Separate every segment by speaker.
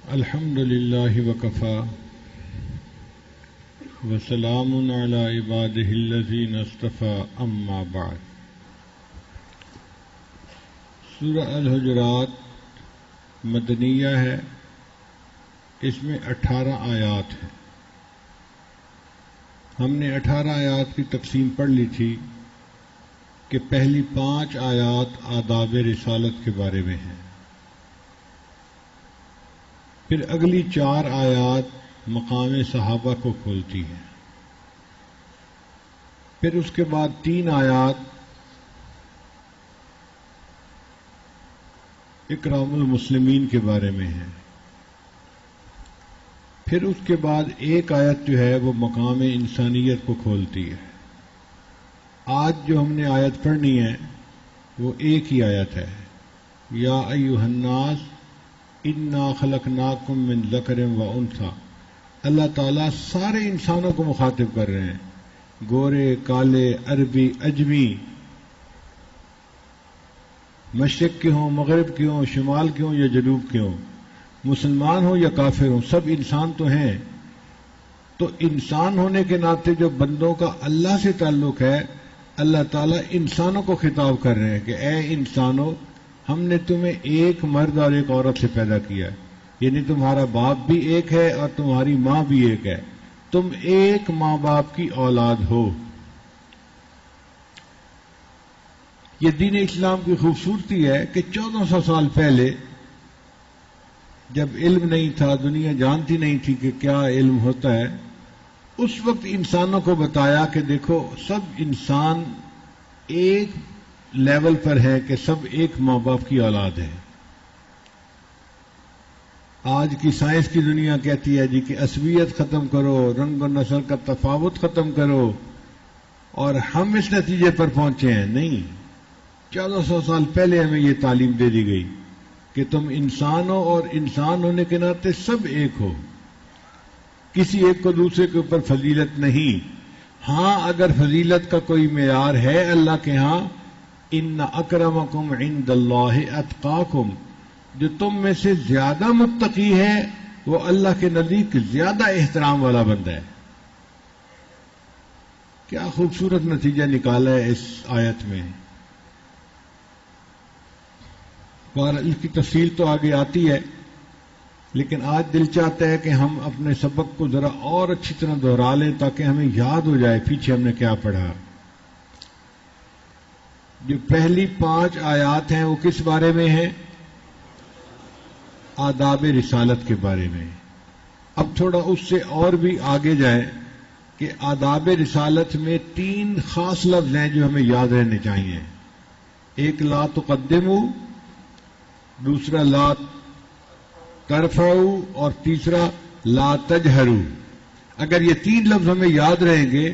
Speaker 1: الحمد للہ وکفی وسلام علی عبادہ الذین اصطفی اما بعد۔ سورہ الحجرات مدنیہ ہے، اس میں 18 آیات ہیں۔ ہم نے 18 آیات کی تقسیم پڑھ لی تھی کہ پہلی 5 آیات آداب رسالت کے بارے میں ہیں، پھر اگلی 4 آیات مقام صحابہ کو کھولتی ہیں، پھر اس کے بعد 3 آیات اکرام المسلمین کے بارے میں ہیں، پھر اس کے بعد ایک آیت جو ہے وہ مقام انسانیت کو کھولتی ہے۔ آج جو ہم نے آیت پڑھنی ہے وہ ایک ہی آیت ہے، یا ایھا الناس انا خلقناکم من ذکر و انثی۔ اللہ تعالیٰ سارے انسانوں کو مخاطب کر رہے ہیں، گورے، کالے، عربی، اجمی، مشرق کے ہوں، مغرب کے ہوں، شمال کے ہوں یا جنوب کے ہوں، مسلمان ہوں یا کافر ہوں، سب انسان تو ہیں۔ تو انسان ہونے کے ناطے جو بندوں کا اللہ سے تعلق ہے، اللہ تعالیٰ انسانوں کو خطاب کر رہے ہیں کہ اے انسانوں، ہم نے تمہیں ایک مرد اور ایک عورت سے پیدا کیا ہے، یعنی تمہارا باپ بھی ایک ہے اور تمہاری ماں بھی ایک ہے، تم ایک ماں باپ کی اولاد ہو۔ یہ دین اسلام کی خوبصورتی ہے کہ 1400 سال پہلے جب علم نہیں تھا، دنیا جانتی نہیں تھی کہ کیا علم ہوتا ہے، اس وقت انسانوں کو بتایا کہ دیکھو سب انسان ایک لیول پر ہے کہ سب ایک ماں باپ کی اولاد ہے۔ آج کی سائنس کی دنیا کہتی ہے جی کہ عصبیت ختم کرو، رنگ و نسل کا تفاوت ختم کرو، اور ہم اس نتیجے پر پہنچے ہیں۔ نہیں، 1400 سال پہلے ہمیں یہ تعلیم دے دی گئی کہ تم انسان ہو اور انسان ہونے کے ناطے سب ایک ہو، کسی ایک کو دوسرے کے اوپر فضیلت نہیں۔ ہاں، اگر فضیلت کا کوئی معیار ہے اللہ کے ہاں، ان اکرمکم عند اللہ اتقاکم، جو تم میں سے زیادہ متقی ہے وہ اللہ کے نزدیک زیادہ احترام والا بندہ ہے۔ کیا خوبصورت نتیجہ نکالا ہے اس آیت میں۔ اور اس کی تفصیل تو آگے آتی ہے، لیکن آج دل چاہتا ہے کہ ہم اپنے سبق کو ذرا اور اچھی طرح دہرا لیں تاکہ ہمیں یاد ہو جائے پیچھے ہم نے کیا پڑھا۔ جو پہلی 5 آیات ہیں وہ کس بارے میں ہیں؟ آداب رسالت کے بارے میں۔ اب تھوڑا اس سے اور بھی آگے جائیں کہ آداب رسالت میں 3 خاص لفظ ہیں جو ہمیں یاد رہنے چاہیے۔ ایک لا تقدموا، دوسرا لا ترفعوا، اور تیسرا لا تجہروا۔ اگر یہ 3 لفظ ہمیں یاد رہیں گے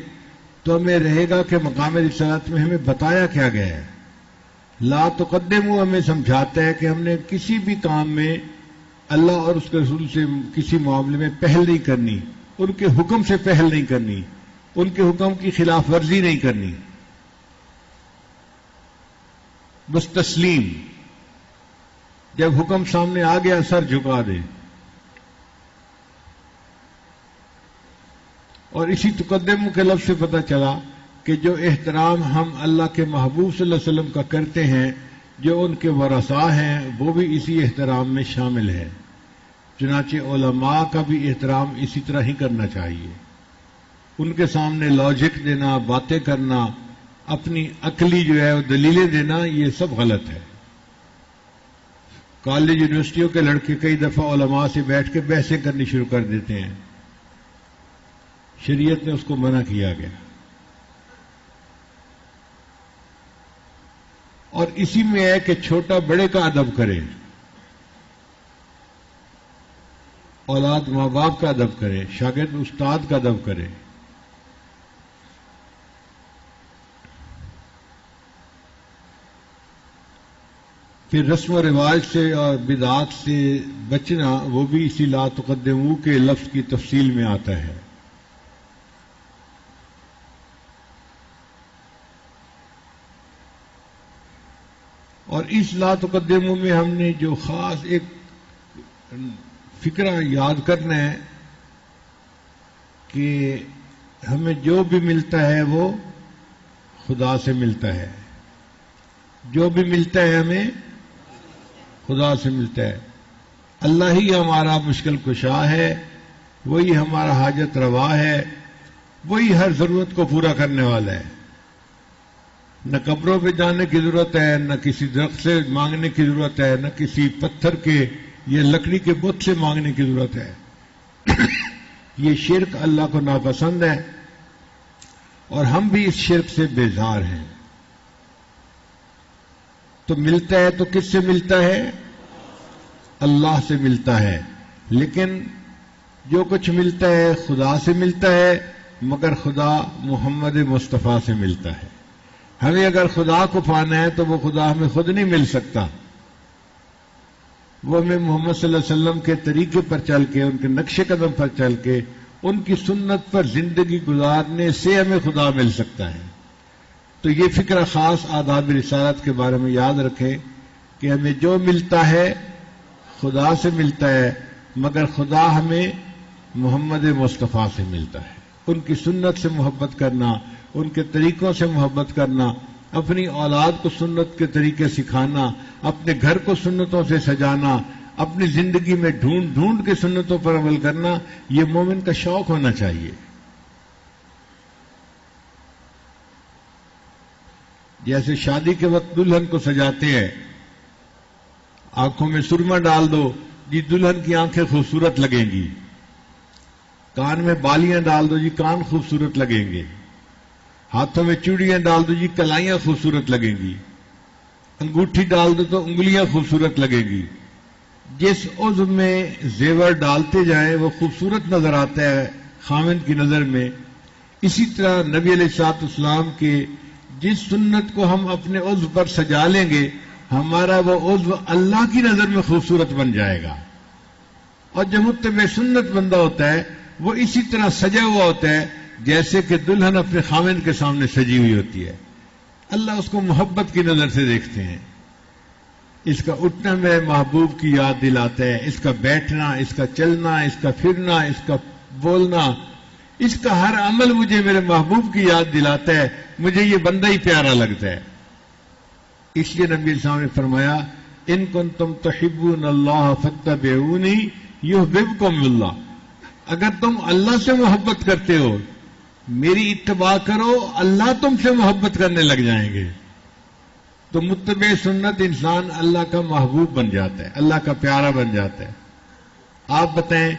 Speaker 1: تو ہمیں رہے گا کہ مقام رسالت میں ہمیں بتایا کیا گیا ہے۔ لا تقدموا ہمیں سمجھاتا ہے کہ ہم نے کسی بھی کام میں اللہ اور اس کے رسول سے کسی معاملے میں پہل نہیں کرنی، ان کے حکم سے پہل نہیں کرنی، ان کے حکم کی خلاف ورزی نہیں کرنی، بس تسلیم، جب حکم سامنے آ گیا سر جھکا دے۔ اور اسی تقدم کے لفظ سے پتہ چلا کہ جو احترام ہم اللہ کے محبوب صلی اللہ علیہ وسلم کا کرتے ہیں، جو ان کے ورثاء ہیں، وہ بھی اسی احترام میں شامل ہے۔ چنانچہ علماء کا بھی احترام اسی طرح ہی کرنا چاہیے۔ ان کے سامنے لاجک دینا، باتیں کرنا، اپنی عقلی جو ہے وہ دلیلیں دینا، یہ سب غلط ہے۔ کالج یونیورسٹیوں کے لڑکے کئی دفعہ علماء سے بیٹھ کے بحثیں کرنی شروع کر دیتے ہیں، شریعت نے اس کو منع کیا گیا۔ اور اسی میں ہے کہ چھوٹا بڑے کا ادب کرے، اولاد ماں باپ کا ادب کرے، شاگرد استاد کا ادب کرے۔ پھر رسم و رواج سے اور بدعات سے بچنا، وہ بھی اسی لا تقدموا کے لفظ کی تفصیل میں آتا ہے۔ اور اس لا تقدموا میں ہم نے جو خاص ایک فکرہ یاد کرنا ہے کہ ہمیں جو بھی ملتا ہے وہ خدا سے ملتا ہے. جو بھی ملتا ہے ہمیں خدا سے ملتا ہے. اللہ ہی ہمارا مشکل کشا ہے, وہی ہمارا حاجت روا ہے, وہی ہر ضرورت کو پورا کرنے والا ہے. نہ قبروں پہ جانے کی ضرورت ہے, نہ کسی درخت سے مانگنے کی ضرورت ہے, نہ کسی پتھر کے یا لکڑی کے بت سے مانگنے کی ضرورت ہے. یہ شرک اللہ کو ناپسند ہے اور ہم بھی اس شرک سے بیزار ہیں. تو ملتا ہے تو کس سے ملتا ہے؟ اللہ سے ملتا ہے. لیکن جو کچھ ملتا ہے خدا سے ملتا ہے, مگر خدا محمد مصطفیٰ سے ملتا ہے. ہمیں اگر خدا کو پانا ہے تو وہ خدا ہمیں خود نہیں مل سکتا, وہ ہمیں محمد صلی اللہ علیہ وسلم کے طریقے پر چل کے, ان کے نقش قدم پر چل کے, ان کی سنت پر زندگی گزارنے سے ہمیں خدا مل سکتا ہے. تو یہ فکرہ خاص آداب رسالت کے بارے میں یاد رکھیں کہ ہمیں جو ملتا ہے خدا سے ملتا ہے, مگر خدا ہمیں محمد مصطفیٰ سے ملتا ہے. ان کی سنت سے محبت کرنا, ان کے طریقوں سے محبت کرنا, اپنی اولاد کو سنت کے طریقے سکھانا, اپنے گھر کو سنتوں سے سجانا, اپنی زندگی میں ڈھونڈ ڈھونڈ کے سنتوں پر عمل کرنا, یہ مومن کا شوق ہونا چاہیے. جیسے شادی کے وقت دلہن کو سجاتے ہیں, آنکھوں میں سرما ڈال دو جی دلہن کی آنکھیں خوبصورت لگیں گی, کان میں بالیاں ڈال دو جی کان خوبصورت لگیں گے, ہاتھوں میں چوڑیاں ڈال دو جی کلائیاں خوبصورت لگیں گی, انگوٹھی ڈال دو تو انگلیاں خوبصورت لگیں گی. جس عضو میں زیور ڈالتے جائیں وہ خوبصورت نظر آتا ہے خاوند کی نظر میں. اسی طرح نبی علیہ الصلوۃ والسلام کے جس سنت کو ہم اپنے عضو پر سجا لیں گے, ہمارا وہ عضو اللہ کی نظر میں خوبصورت بن جائے گا. اور جو متبع سنت بندہ ہوتا ہے وہ اسی طرح سجا ہوا ہوتا ہے جیسے کہ دلہن اپنے خاوند کے سامنے سجی ہوئی ہوتی ہے. اللہ اس کو محبت کی نظر سے دیکھتے ہیں. اس کا اٹھنا میرے محبوب کی یاد دلاتا ہے, اس کا بیٹھنا, اس کا چلنا, اس کا پھرنا, اس کا بولنا, اس کا ہر عمل مجھے میرے محبوب کی یاد دلاتا ہے, مجھے یہ بندہ ہی پیارا لگتا ہے. اس لیے نبی السلام نے فرمایا ان کنتم تحبون اللہ فاتبعونی یحببکم اللہ. اگر تم اللہ سے محبت کرتے ہو میری اتباع کرو, اللہ تم سے محبت کرنے لگ جائیں گے. تو متبع سنت انسان اللہ کا محبوب بن جاتا ہے, اللہ کا پیارا بن جاتا ہے. آپ بتائیں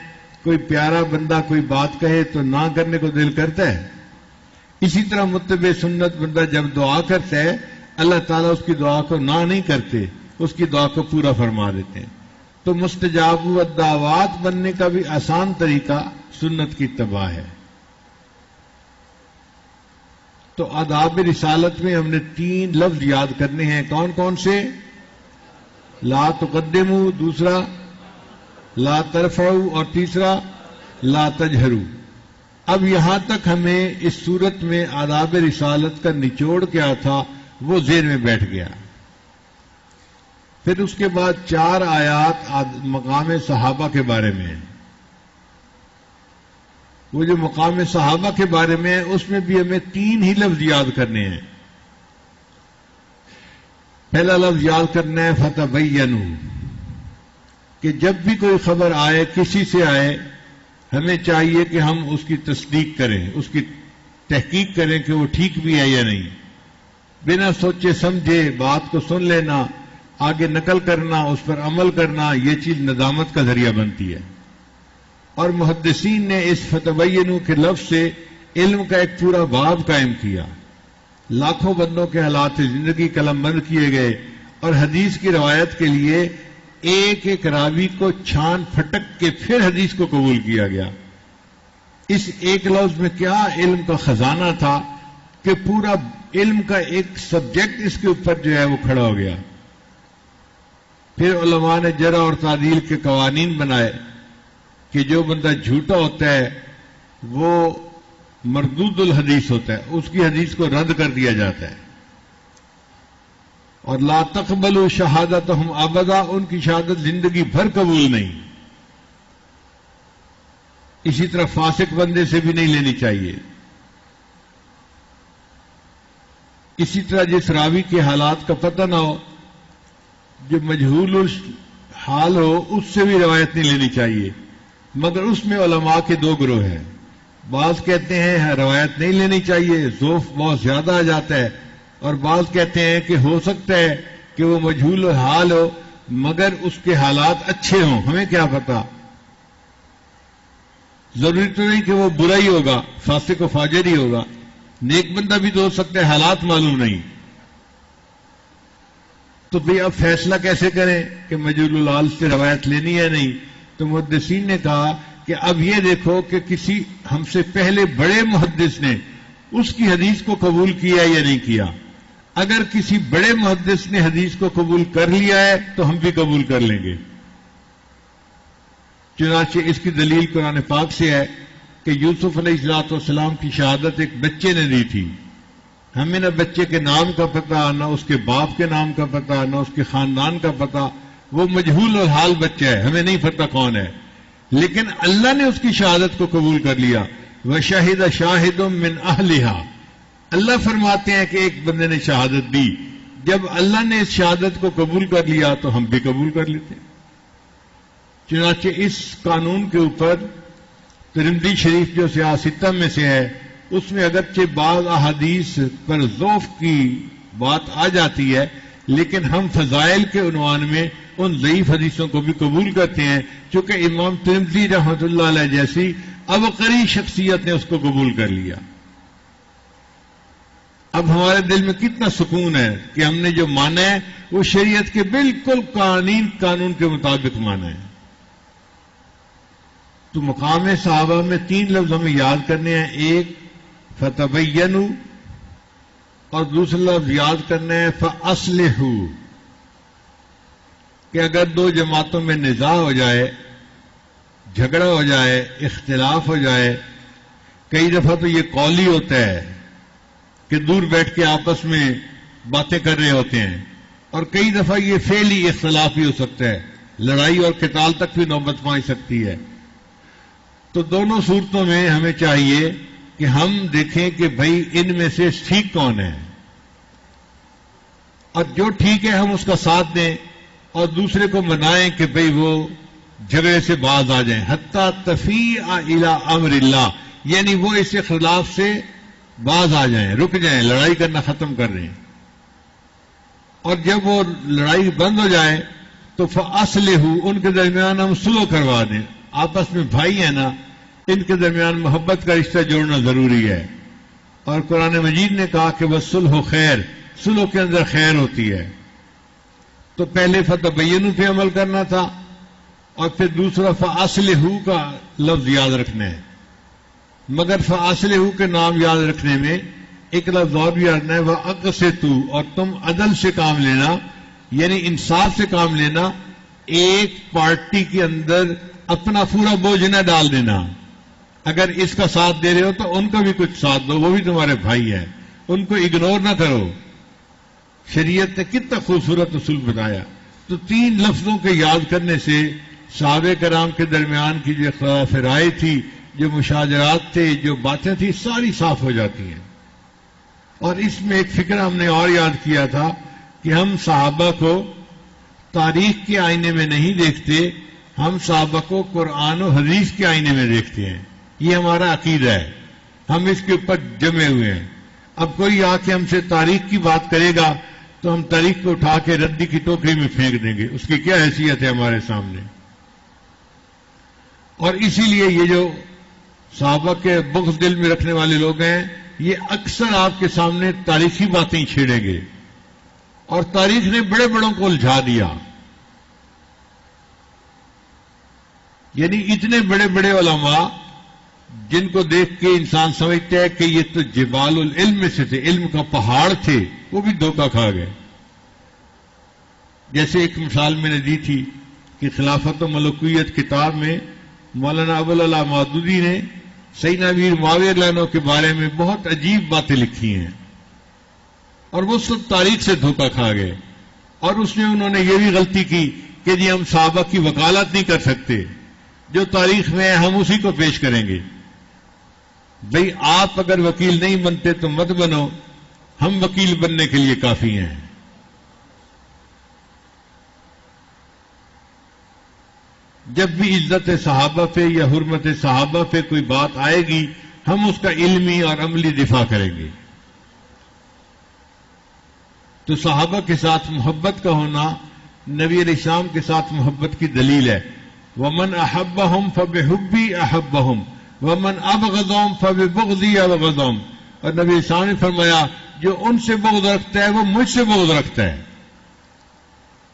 Speaker 1: کوئی پیارا بندہ کوئی بات کہے تو نہ کرنے کو دل کرتا ہے؟ اسی طرح متبع سنت بندہ جب دعا کرتا ہے اللہ تعالیٰ اس کی دعا کو نہ نہیں کرتے, اس کی دعا کو پورا فرما دیتے ہیں. تو مستجاب الدعوات بننے کا بھی آسان طریقہ سنت کی اتباع ہے. تو آداب رسالت میں ہم نے 3 لفظ یاد کرنے ہیں. کون کون سے؟ لا تقدموا, دوسرا لا ترفعوا, اور تیسرا لا تجہروا. اب یہاں تک ہمیں اس صورت میں آداب رسالت کا نچوڑ کیا تھا وہ ذہن میں بیٹھ گیا. پھر اس کے بعد 4 آیات مقام صحابہ کے بارے میں ہیں. وہ جو مقام صحابہ کے بارے میں ہے اس میں بھی ہمیں 3 ہی لفظ یاد کرنے ہیں. پہلا لفظ یاد کرنا ہے فتبینوا, کہ جب بھی کوئی خبر آئے کسی سے آئے ہمیں چاہیے کہ ہم اس کی تصدیق کریں, اس کی تحقیق کریں کہ وہ ٹھیک بھی ہے یا نہیں. بنا سوچے سمجھے بات کو سن لینا, آگے نقل کرنا, اس پر عمل کرنا, یہ چیز ندامت کا ذریعہ بنتی ہے. اور محدثین نے اس فتبینوا کے لفظ سے علم کا ایک پورا باب قائم کیا. لاکھوں بندوں کے حالات زندگی قلم بند کیے گئے اور حدیث کی روایت کے لیے ایک ایک راوی کو چھان پھٹک کے پھر حدیث کو قبول کیا گیا. اس ایک لفظ میں کیا علم کا خزانہ تھا کہ پورا علم کا ایک سبجیکٹ اس کے اوپر جو ہے وہ کھڑا ہو گیا. پھر علماء نے جرح اور تعدیل کے قوانین بنائے کہ جو بندہ جھوٹا ہوتا ہے وہ مردود الحدیث ہوتا ہے, اس کی حدیث کو رد کر دیا جاتا ہے. اور لا تقبلوا شہادتہم ابدا, ان کی شہادت زندگی بھر قبول نہیں. اسی طرح فاسق بندے سے بھی نہیں لینی چاہیے. اسی طرح جس راوی کے حالات کا پتہ نہ ہو، جو مجہول الحال ہو، اس سے بھی روایت نہیں لینی چاہیے. مگر اس میں علماء کے دو گروہ ہیں. بعض کہتے ہیں روایت نہیں لینی چاہیے، ذوف بہت زیادہ آ جاتا ہے، اور بعض کہتے ہیں کہ ہو سکتا ہے کہ وہ مجہول الحال ہو مگر اس کے حالات اچھے ہوں، ہمیں کیا پتا، ضروری تو نہیں کہ وہ برا ہی ہوگا، فاسق و فاجر ہی ہوگا، نیک بندہ بھی تو ہو سکتا ہے، حالات معلوم نہیں. تو بھئی اب فیصلہ کیسے کریں کہ مجہول الحال سے روایت لینی ہے نہیں؟ تو محدثین نے کہا کہ اب یہ دیکھو کہ کسی ہم سے پہلے بڑے محدث نے اس کی حدیث کو قبول کیا یا نہیں کیا. اگر کسی بڑے محدث نے حدیث کو قبول کر لیا ہے تو ہم بھی قبول کر لیں گے. چنانچہ اس کی دلیل قرآن پاک سے ہے کہ یوسف علیہ السلام کی شہادت ایک بچے نے دی تھی. ہمیں نہ بچے کے نام کا پتہ، نہ اس کے باپ کے نام کا پتہ، نہ اس کے خاندان کا پتہ. وہ مجہول الحال بچہ ہے، ہمیں نہیں پتہ کون ہے، لیکن اللہ نے اس کی شہادت کو قبول کر لیا. وَشَهِدَ شَاهِدٌ مِّنْ أَهْلِهَا، اللہ فرماتے ہیں کہ ایک بندے نے شہادت دی. جب اللہ نے اس شہادت کو قبول کر لیا تو ہم بھی قبول کر لیتے ہیں. چنانچہ اس قانون کے اوپر ترمذی شریف جو سیاستہ میں سے ہے، اس میں اگرچہ بعض احادیث پر ضعف کی بات آ جاتی ہے، لیکن ہم فضائل کے عنوان میں ان ضعیف حدیثوں کو بھی قبول کرتے ہیں، چونکہ امام ترمذی رحمۃ اللہ علیہ جیسی ابقری شخصیت نے اس کو قبول کر لیا. اب ہمارے دل میں کتنا سکون ہے کہ ہم نے جو مانا ہے وہ شریعت کے بالکل قانون کے مطابق مانا ہے. تو مقام صحابہ میں 3 لفظ ہمیں یاد کرنے ہیں. ایک فتبینوا، اور دوسرا لفظ یاد کرنا ہے فاصلحوا، کہ اگر 2 جماعتوں میں نزاع ہو جائے، جھگڑا ہو جائے، اختلاف ہو جائے، کئی دفعہ تو یہ قولی ہوتا ہے کہ دور بیٹھ کے آپس میں باتیں کر رہے ہوتے ہیں، اور کئی دفعہ یہ فعلی اختلاف بھی ہو سکتا ہے، لڑائی اور قتال تک بھی نوبت پہنچ سکتی ہے. تو دونوں صورتوں میں ہمیں چاہیے کہ ہم دیکھیں کہ بھئی ان میں سے ٹھیک کون ہے، اور جو ٹھیک ہے ہم اس کا ساتھ دیں اور دوسرے کو منائیں کہ بھئی وہ جھگڑے سے باز آ جائیں. حتی تفیء الی امر اللہ، یعنی وہ اس اختلاف سے باز آ جائیں، رک جائیں، لڑائی کرنا ختم کر رہے ہیں. اور جب وہ لڑائی بند ہو جائے تو فاصلحوا، ان کے درمیان ہم صلح کروا دیں. آپس میں بھائی ہیں نا، ان کے درمیان محبت کا رشتہ جوڑنا ضروری ہے. اور قرآن مجید نے کہا کہ وَالصُّلْحُ خیر، صلح کے اندر خیر ہوتی ہے. تو پہلے فتبینوا پہ عمل کرنا تھا، اور پھر دوسرا فاصلحوا کا لفظ یاد رکھنا ہے. مگر فاصلحوا کے نام یاد رکھنے میں ایک لفظ اور بھی یاد رکھنا ہے، وَأَقْسِطُوا، اور تم عدل سے کام لینا، یعنی انصاف سے کام لینا. ایک پارٹی کے اندر اپنا پورا بوجھ نہ ڈال دینا. اگر اس کا ساتھ دے رہے ہو تو ان کا بھی کچھ ساتھ دو، وہ بھی تمہارے بھائی ہیں، ان کو اگنور نہ کرو. شریعت نے کتنا خوبصورت اصول بتایا. تو 3 لفظوں کے یاد کرنے سے صحابہ کرام کے درمیان کی جو اختلاف رائے تھی، جو مشاجرات تھے، جو باتیں تھیں، ساری صاف ہو جاتی ہیں. اور اس میں ایک فکر ہم نے اور یاد کیا تھا کہ ہم صحابہ کو تاریخ کے آئینے میں نہیں دیکھتے، ہم صحابہ کو قرآن و حدیث کے آئینے میں دیکھتے ہیں. یہ ہمارا عقیدہ ہے، ہم اس کے اوپر جمے ہوئے ہیں. اب کوئی آ کے ہم سے تاریخ کی بات کرے گا تو ہم تاریخ کو اٹھا کے ردی کی ٹوکری میں پھینک دیں گے، اس کی کیا حیثیت ہے ہمارے سامنے. اور اسی لیے یہ جو صحابہ کے بغض دل میں رکھنے والے لوگ ہیں، یہ اکثر آپ کے سامنے تاریخی باتیں چھیڑیں گے، اور تاریخ نے بڑے بڑوں کو الجھا دیا. یعنی اتنے بڑے بڑے علماء جن کو دیکھ کے انسان سمجھتا ہے کہ یہ تو جبال العلم میں سے تھے، علم کا پہاڑ تھے، وہ بھی دھوکہ کھا گئے. جیسے ایک مثال میں نے دی تھی کہ خلافت و ملوکیت کتاب میں مولانا ابوالعلا مودودی نے سیدنا امیر معاویہ رضی اللہ عنہ کے بارے میں بہت عجیب باتیں لکھی ہیں، اور وہ سب تاریخ سے دھوکہ کھا گئے. اور اس میں انہوں نے یہ بھی غلطی کی کہ جی ہم صحابہ کی وکالت نہیں کر سکتے، جو تاریخ میں ہے ہم اسی کو پیش کریں گے. بھئی آپ اگر وکیل نہیں بنتے تو مت بنو، ہم وکیل بننے کے لیے کافی ہیں. جب بھی عزت صحابہ پہ یا حرمت صحابہ پہ کوئی بات آئے گی ہم اس کا علمی اور عملی دفاع کریں گے. تو صحابہ کے ساتھ محبت کا ہونا نبی علیہ السلام کے ساتھ محبت کی دلیل ہے. وَمَنْ أَحَبَّهُمْ فَبِحُبِّي أَحَبَّهُمْ وَمَنْ أَبْغَضَهُمْ فَبِبُغْضِي أَبْغَضَهُمْ. اور نبی علیہ السلام نے فرمایا جو ان سے بغض رکھتا ہے وہ مجھ سے بغض رکھتا ہے.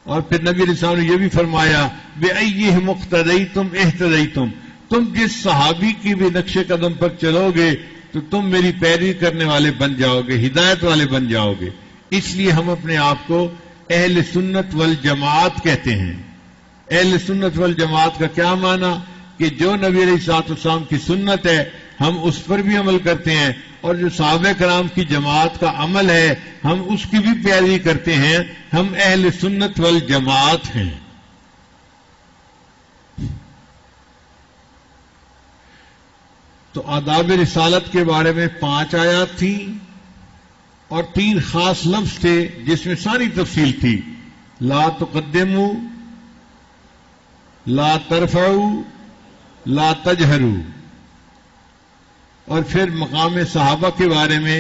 Speaker 1: اور پھر نبی علیہ السلام نے یہ بھی فرمایا بِأَيِّهِمْ اقْتَدَيْتُمْ اهْتَدَيْتُمْ. تم جس صحابی کی بھی نقش قدم پر چلو گے تو تم میری پیروی کرنے والے بن جاؤ گے، ہدایت والے بن جاؤ گے. اس لیے ہم اپنے آپ کو اہل سنت والجماعت کہتے ہیں. اہل سنت والجماعت کا کیا معنی؟ کہ جو نبی علیہ الصلوۃ والسلام کی سنت ہے ہم اس پر بھی عمل کرتے ہیں، اور جو صحابہ کرام کی جماعت کا عمل ہے ہم اس کی بھی پیروی کرتے ہیں. ہم اہل سنت والجماعت ہیں. تو آداب رسالت کے بارے میں 5 آیات تھیں اور 3 خاص لفظ تھے جس میں ساری تفصیل تھی. لا تقدموا، لا ترفعوا، لا تجہروا. اور پھر مقام صحابہ کے بارے میں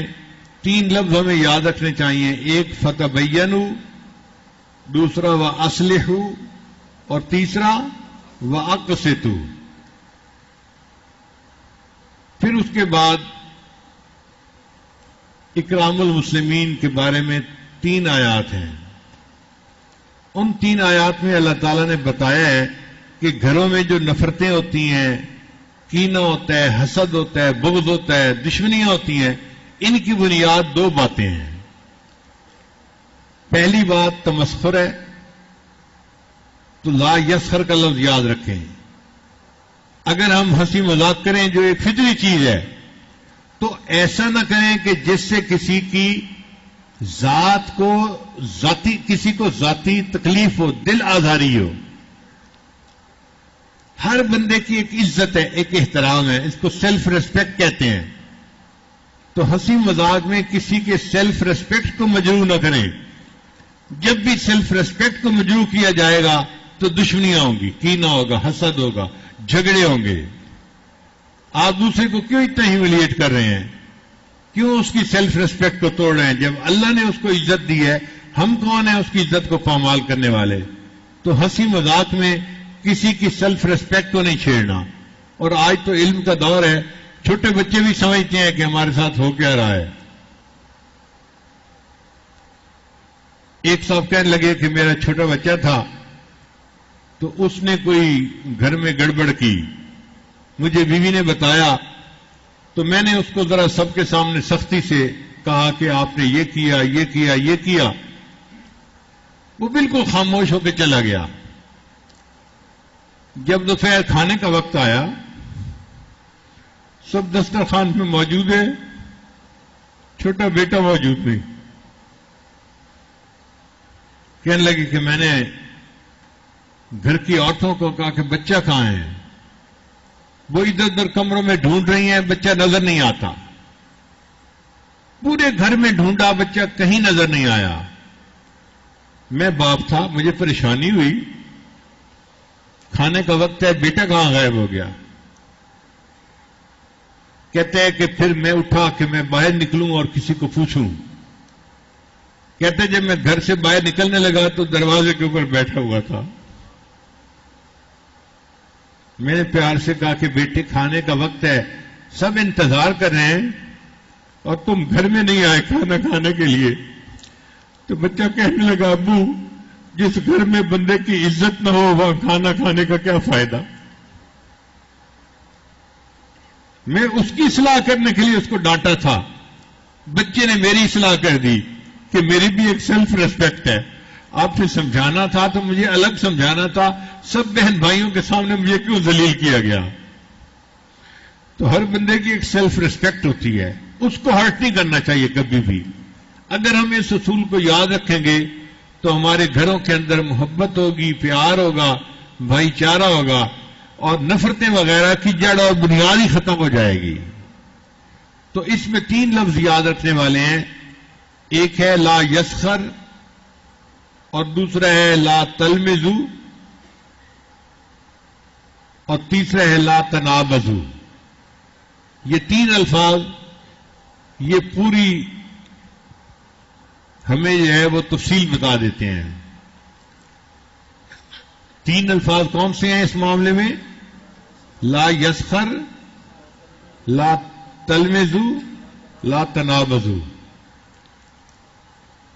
Speaker 1: 3 لفظ ہمیں یاد رکھنے چاہیے. ایک فتبینوا، دوسرا واصلحوا، اور تیسرا واقسطوا. پھر اس کے بعد اکرام المسلمین کے بارے میں 3 آیات ہیں. ان 3 آیات میں اللہ تعالیٰ نے بتایا ہے کہ گھروں میں جو نفرتیں ہوتی ہیں، کینہ ہوتا ہے، حسد ہوتا ہے، بغض ہوتا ہے، دشمنیاں ہوتی ہیں، ان کی بنیاد 2 باتیں ہیں. پہلی بات تمسخر ہے، تو لا یسخر کا لفظ یاد رکھیں. اگر ہم ہنسی مذاق کریں جو ایک فطری چیز ہے تو ایسا نہ کریں کہ جس سے کسی کی کسی کو ذاتی تکلیف ہو، دل آزاری ہو. ہر بندے کی ایک عزت ہے، ایک احترام ہے، اس کو سیلف ریسپیکٹ کہتے ہیں. تو ہنسی مذاق میں کسی کے سیلف ریسپیکٹ کو مجروح نہ کریں. جب بھی سیلف ریسپیکٹ کو مجروح کیا جائے گا تو دشمنیاں ہوں گی، کینہ ہوگا، حسد ہوگا، جھگڑے ہوں گے. آپ دوسرے کو کیوں اتنا ہیوملیٹ کر رہے ہیں؟ کیوں اس کی سیلف ریسپیکٹ کو توڑ رہے ہیں؟ جب اللہ نے اس کو عزت دی ہے، ہم کون ہیں اس کی عزت کو پامال کرنے والے؟ تو ہنسی مذاق میں کسی کی سیلف ریسپیکٹ کو نہیں چھیڑنا. اور آج تو علم کا دور ہے، چھوٹے بچے بھی سمجھتے ہیں کہ ہمارے ساتھ ہو کیا رہا ہے. ایک صاحب کہنے لگے کہ میرا چھوٹا بچہ تھا تو اس نے کوئی گھر میں گڑبڑ کی، مجھے بیوی نے بتایا تو میں نے اس کو ذرا سب کے سامنے سختی سے کہا کہ آپ نے یہ کیا، یہ کیا، یہ کیا. وہ بالکل خاموش ہو کے چلا گیا. جب دوپہر کھانے کا وقت آیا سب دسترخوان میں موجود ہے، چھوٹا بیٹا موجود نہیں. کہنے لگے کہ میں نے گھر کی عورتوں کو کہا کہ بچہ کہاں ہے؟ وہ ادھر ادھر کمروں میں ڈھونڈ رہی ہیں، بچہ نظر نہیں آتا. پورے گھر میں ڈھونڈا، بچہ کہیں نظر نہیں آیا. میں باپ تھا، مجھے پریشانی ہوئی. کھانے کا وقت ہے، بیٹا کہاں غائب ہو گیا؟ کہتے ہیں کہ پھر میں اٹھا کہ میں باہر نکلوں اور کسی کو پوچھوں. کہتے جب میں گھر سے باہر نکلنے لگا تو دروازے کے اوپر بیٹھا ہوا تھا. میں نے پیار سے کہا کہ بیٹے کھانے کا وقت ہے، سب انتظار کر رہے ہیں اور تم گھر میں نہیں آئے کھانا کھانے کے لیے. تو بچہ کہنے لگا ابو جس گھر میں بندے کی عزت نہ ہو وہاں کھانا کھانے کا کیا فائدہ؟ میں اس کی اصلاح کرنے کے لیے اس کو ڈانٹا تھا، بچے نے میری اصلاح کر دی کہ میری بھی ایک سیلف ریسپیکٹ ہے. آپ سے سمجھانا تھا تو مجھے الگ سمجھانا تھا، سب بہن بھائیوں کے سامنے مجھے کیوں ذلیل کیا گیا؟ تو ہر بندے کی ایک سیلف ریسپیکٹ ہوتی ہے، اس کو ہرٹ نہیں کرنا چاہیے کبھی بھی. اگر ہم اس اصول کو یاد رکھیں گے تو ہمارے گھروں کے اندر محبت ہوگی، پیار ہوگا، بھائی چارہ ہوگا. اور نفرتیں وغیرہ کی جڑ اور بنیاد ہی ختم ہو جائے گی. تو اس میں 3 لفظ یاد رکھنے والے ہیں. ایک ہے لا یسخر اور دوسرا ہے لا تلمزو اور تیسرا ہے لا تنابزو. یہ 3 الفاظ یہ پوری ہمیں جو ہے وہ تفصیل بتا دیتے ہیں. 3 الفاظ کون سے ہیں اس معاملے میں؟ لا یسخر، لا تلمزو، لا تنابزو.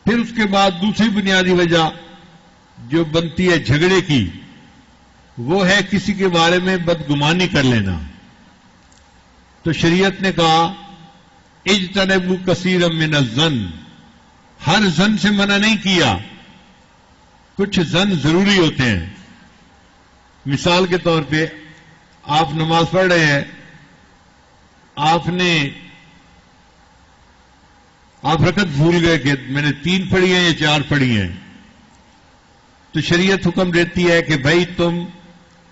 Speaker 1: پھر اس کے بعد دوسری بنیادی وجہ جو بنتی ہے جھگڑے کی وہ ہے کسی کے بارے میں بدگمانی کر لینا. تو شریعت نے کہا اجتنبوا کثیرا من الظن. ہر ظن سے منع نہیں کیا، کچھ ظن ضروری ہوتے ہیں. مثال کے طور پہ آپ نماز پڑھ رہے ہیں، آپ رکعت بھول گئے کہ میں نے 3 پڑھی ہیں یا 4 پڑھی ہیں. تو شریعت حکم دیتی ہے کہ بھائی تم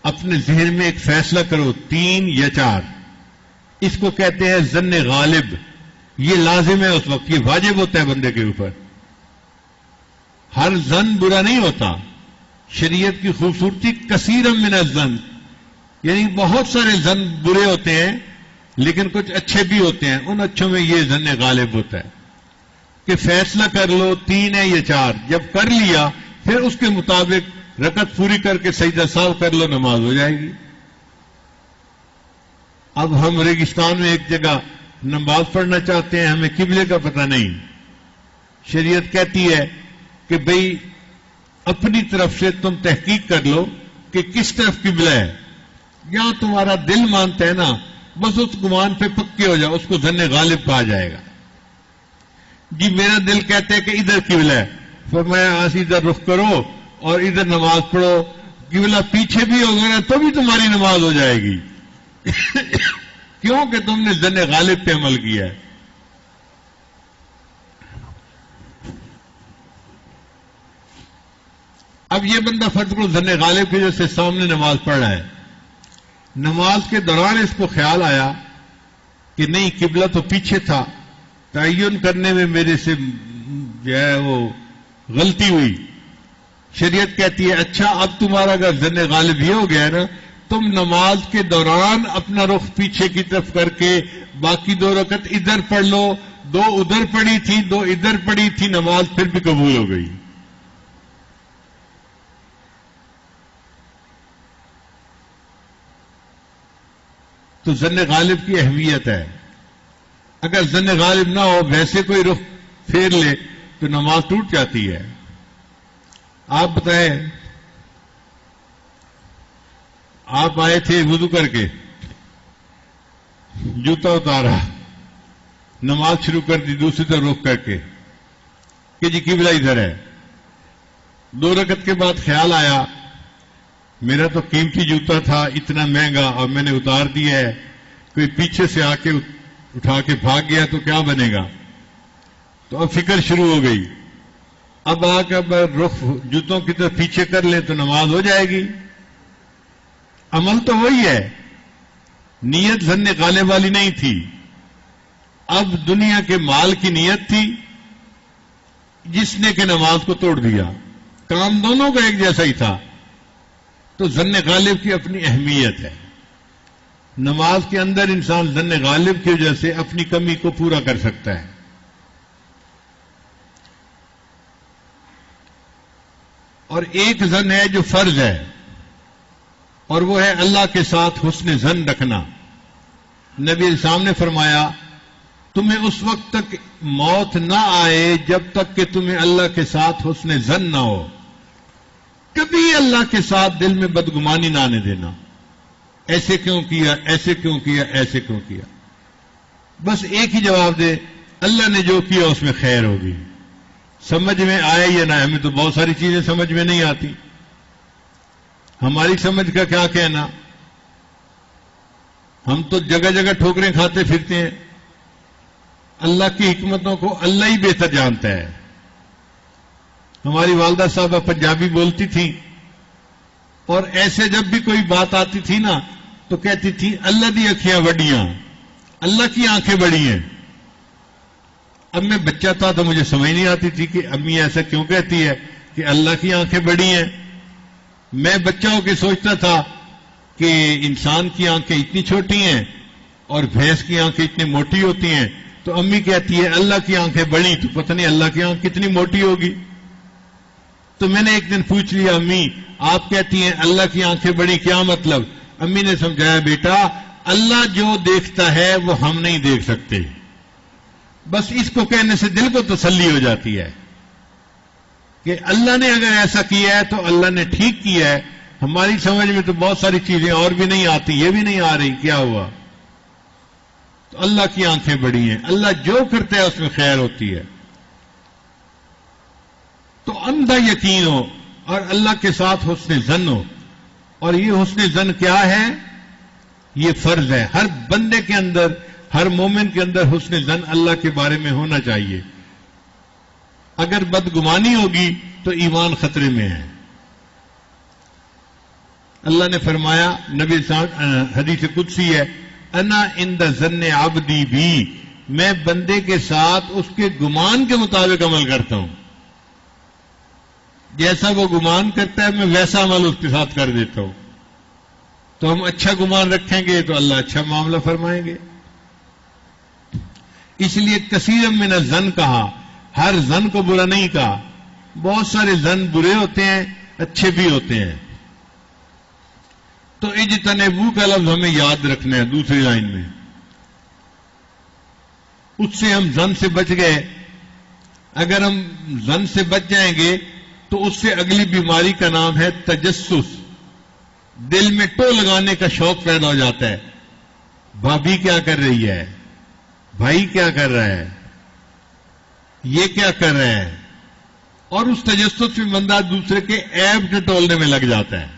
Speaker 1: اپنے ذہن میں ایک فیصلہ کرو 3 یا 4. اس کو کہتے ہیں ظن غالب. یہ لازم ہے اس وقت، یہ واجب ہوتا ہے بندے کے اوپر. ہر ظن برا نہیں ہوتا. شریعت کی خوبصورتی کثیر من الظن، یعنی بہت سارے ظن برے ہوتے ہیں لیکن کچھ اچھے بھی ہوتے ہیں. ان اچھوں میں یہ ظن غالب ہوتا ہے کہ فیصلہ کر لو 3 ہے یا 4. جب کر لیا پھر اس کے مطابق رکعت پوری کر کے سجدہ سہو کر لو، نماز ہو جائے گی. اب ہم ریگستان میں ایک جگہ نماز پڑھنا چاہتے ہیں، ہمیں قبلے کا پتہ نہیں. شریعت کہتی ہے کہ بھئی اپنی طرف سے تم تحقیق کر لو کہ کس طرف قبلہ ہے. یا تمہارا دل مانتا ہے نا، بس اس گمان پہ پکے ہو جاؤ، اس کو ظن غالب کہا جائے گا. جی میرا دل کہتا ہے کہ ادھر قبلہ ہے، فرمایا ادھر رخ کرو اور ادھر نماز پڑھو. قبلہ پیچھے بھی ہوگا نا تو بھی تمہاری نماز ہو جائے گی. کیوں کہ تم نے ظن غالب پہ عمل کیا ہے. اب یہ بندہ فرض کرو ظن غالب کی وجہ سے سامنے نماز پڑھ رہا ہے. نماز کے دوران اس کو خیال آیا کہ نہیں قبلہ تو پیچھے تھا، تعین کرنے میں میرے سے جو ہے وہ غلطی ہوئی. شریعت کہتی ہے اچھا اب تمہارا اگر ظن غالب یہ ہو گیا ہے نا، تم نماز کے دوران اپنا رخ پیچھے کی طرف کر کے باقی 2 رکعت ادھر پڑھ لو. 2 ادھر پڑھی تھی، 2 ادھر پڑھی تھی، نماز پھر بھی قبول ہو گئی. تو ظن غالب کی اہمیت ہے. اگر ظن غالب نہ ہو، ویسے کوئی رخ پھیر لے تو نماز ٹوٹ جاتی ہے. آپ بتائیں، آپ آئے تھے وضو کر کے، جوتا اتارا، نماز شروع کر دی دوسری طرف رخ کر کے کہ جی قبلہ ادھر ہے. 2 رکعت کے بعد خیال آیا میرا تو قیمتی جوتا تھا اتنا مہنگا اور میں نے اتار دیا ہے، کوئی پیچھے سے آ کے اٹھا کے بھاگ گیا تو کیا بنے گا. تو اب فکر شروع ہو گئی. اب آ کے رخ جوتوں کی طرف پیچھے کر لیں تو نماز ہو جائے گی. عمل تو وہی ہے، نیت ظن غالب والی نہیں تھی. اب دنیا کے مال کی نیت تھی جس نے کہ نماز کو توڑ دیا. کام دونوں کا ایک جیسا ہی تھا. تو ظن غالب کی اپنی اہمیت ہے. نماز کے اندر انسان ظن غالب کی وجہ سے اپنی کمی کو پورا کر سکتا ہے. اور ایک ظن ہے جو فرض ہے، اور وہ ہے اللہ کے ساتھ حسن ظن رکھنا. نبی اسلام نے فرمایا تمہیں اس وقت تک موت نہ آئے جب تک کہ تمہیں اللہ کے ساتھ حسن ظن نہ ہو. کبھی اللہ کے ساتھ دل میں بدگمانی نہ آنے دینا، ایسے کیوں کیا، ایسے کیوں کیا، ایسے کیوں کیا. بس ایک ہی جواب دے، اللہ نے جو کیا اس میں خیر ہوگی. سمجھ میں آئے یا نہ، ہمیں تو بہت ساری چیزیں سمجھ میں نہیں آتی. ہماری سمجھ کا کیا کہنا، ہم تو جگہ جگہ ٹھوکریں کھاتے پھرتے ہیں. اللہ کی حکمتوں کو اللہ ہی بہتر جانتا ہے. ہماری والدہ صاحبہ پنجابی بولتی تھیں اور ایسے جب بھی کوئی بات آتی تھی نا تو کہتی تھی اللہ دی اکھیاں بڑیاں، اللہ کی آنکھیں بڑی ہیں۔ اب میں بچہ تھا تو مجھے سمجھ نہیں آتی تھی کہ امی ایسا کیوں کہتی ہے کہ اللہ کی آنکھیں بڑی ہیں۔ میں بچہ ہو کے سوچتا تھا کہ انسان کی آنکھیں اتنی چھوٹی ہیں اور بھینس کی آنکھیں اتنی موٹی ہوتی ہیں، تو امی کہتی ہے اللہ کی آنکھیں بڑی، تو پتہ نہیں اللہ کی آنکھ کتنی موٹی ہوگی۔ تو میں نے ایک دن پوچھ لیا امی آپ کہتی ہیں اللہ کی آنکھیں بڑی، کیا مطلب؟ امی نے سمجھایا بیٹا اللہ جو دیکھتا ہے وہ ہم نہیں دیکھ سکتے، بس اس کو کہنے سے دل کو تسلی ہو جاتی ہے کہ اللہ نے اگر ایسا کیا ہے تو اللہ نے ٹھیک کیا ہے، ہماری سمجھ میں تو بہت ساری چیزیں اور بھی نہیں آتی، یہ بھی نہیں آ رہی، کیا ہوا؟ تو اللہ کی آنکھیں بڑی ہیں، اللہ جو کرتا ہے اس میں خیر ہوتی ہے۔ تو اندھا یقین ہو اور اللہ کے ساتھ حسن ظن ہو، اور یہ حسن ظن کیا ہے؟ یہ فرض ہے، ہر بندے کے اندر، ہر مومن کے اندر حسن ظن اللہ کے بارے میں ہونا چاہیے۔ اگر بدگمانی ہوگی تو ایمان خطرے میں ہے۔ اللہ نے فرمایا، نبی حدیث قدسی ہے، انا عند ظن عبدی بھی، میں بندے کے ساتھ اس کے گمان کے مطابق عمل کرتا ہوں، جیسا وہ گمان کرتا ہے میں ویسا عمل اس کے ساتھ کر دیتا ہوں۔ تو ہم اچھا گمان رکھیں گے تو اللہ اچھا معاملہ فرمائیں گے۔ اس لیے کثیر من الظن کہا، ہر ظن کو برا نہیں کہا، بہت سارے ظن برے ہوتے ہیں، اچھے بھی ہوتے ہیں۔ تو اجتنبوا کا لفظ ہمیں یاد رکھنا ہے دوسری لائن میں، اس سے ہم ظن سے بچ گئے۔ اگر ہم ظن سے بچ جائیں گے تو اس سے اگلی بیماری کا نام ہے تجسس، دل میں ٹو لگانے کا شوق پیدا ہو جاتا ہے، بھابھی کیا کر رہی ہے، بھائی کیا کر رہا ہے، یہ کیا کر رہا ہے، اور اس تجسس میں بندہ دوسرے کے عیب ٹٹولنے میں لگ جاتا ہے۔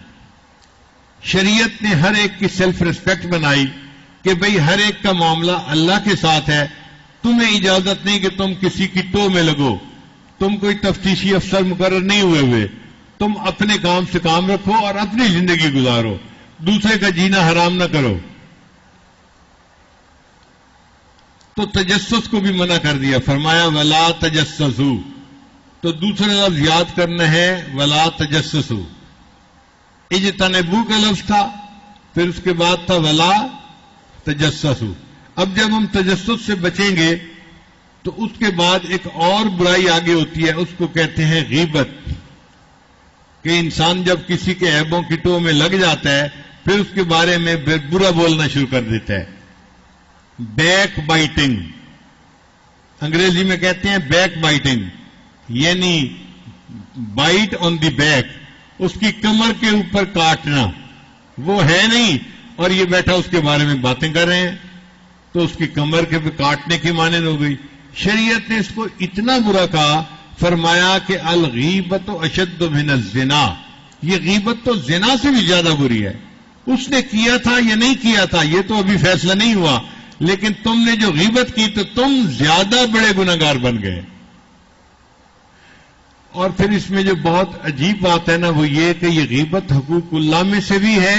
Speaker 1: شریعت نے ہر ایک کی سیلف ریسپیکٹ بنائی کہ بھئی ہر ایک کا معاملہ اللہ کے ساتھ ہے، تمہیں اجازت نہیں کہ تم کسی کی ٹو میں لگو، تم کوئی تفتیشی افسر مقرر نہیں ہوئے، تم اپنے کام سے کام رکھو اور اپنی زندگی گزارو، دوسرے کا جینا حرام نہ کرو۔ تو تجسس کو بھی منع کر دیا، فرمایا ولا تجسسوا، تو دوسرا لفظ یاد کرنا ہے ولا تجسسوا۔ اجتنبوا کا لفظ تھا، پھر اس کے بعد تھا ولا تجسسوا۔ اب جب ہم تجسس سے بچیں گے تو اس کے بعد ایک اور برائی آگے ہوتی ہے، اس کو کہتے ہیں غیبت، کہ انسان جب کسی کے عیبوں کی ٹو میں لگ جاتا ہے پھر اس کے بارے میں برا بولنا شروع کر دیتا ہے۔ بیک بائٹنگ، انگریزی میں کہتے ہیں بیک بائٹنگ، یعنی بائٹ آن دی بیک، اس کی کمر کے اوپر کاٹنا، وہ ہے نہیں اور یہ بیٹھا اس کے بارے میں باتیں کر رہے ہیں، تو اس کی کمر کے پہ کاٹنے کی مانند ہو گئی۔ شریعت نے اس کو اتنا برا کہا، فرمایا کہ الغیبت اشد من الزنا، یہ غیبت تو زنا سے بھی زیادہ بری ہے۔ اس نے کیا تھا یا نہیں کیا تھا یہ تو ابھی فیصلہ نہیں ہوا، لیکن تم نے جو غیبت کی تو تم زیادہ بڑے گناہگار بن گئے۔ اور پھر اس میں جو بہت عجیب بات ہے نا وہ یہ کہ یہ غیبت حقوق اللہ میں سے بھی ہے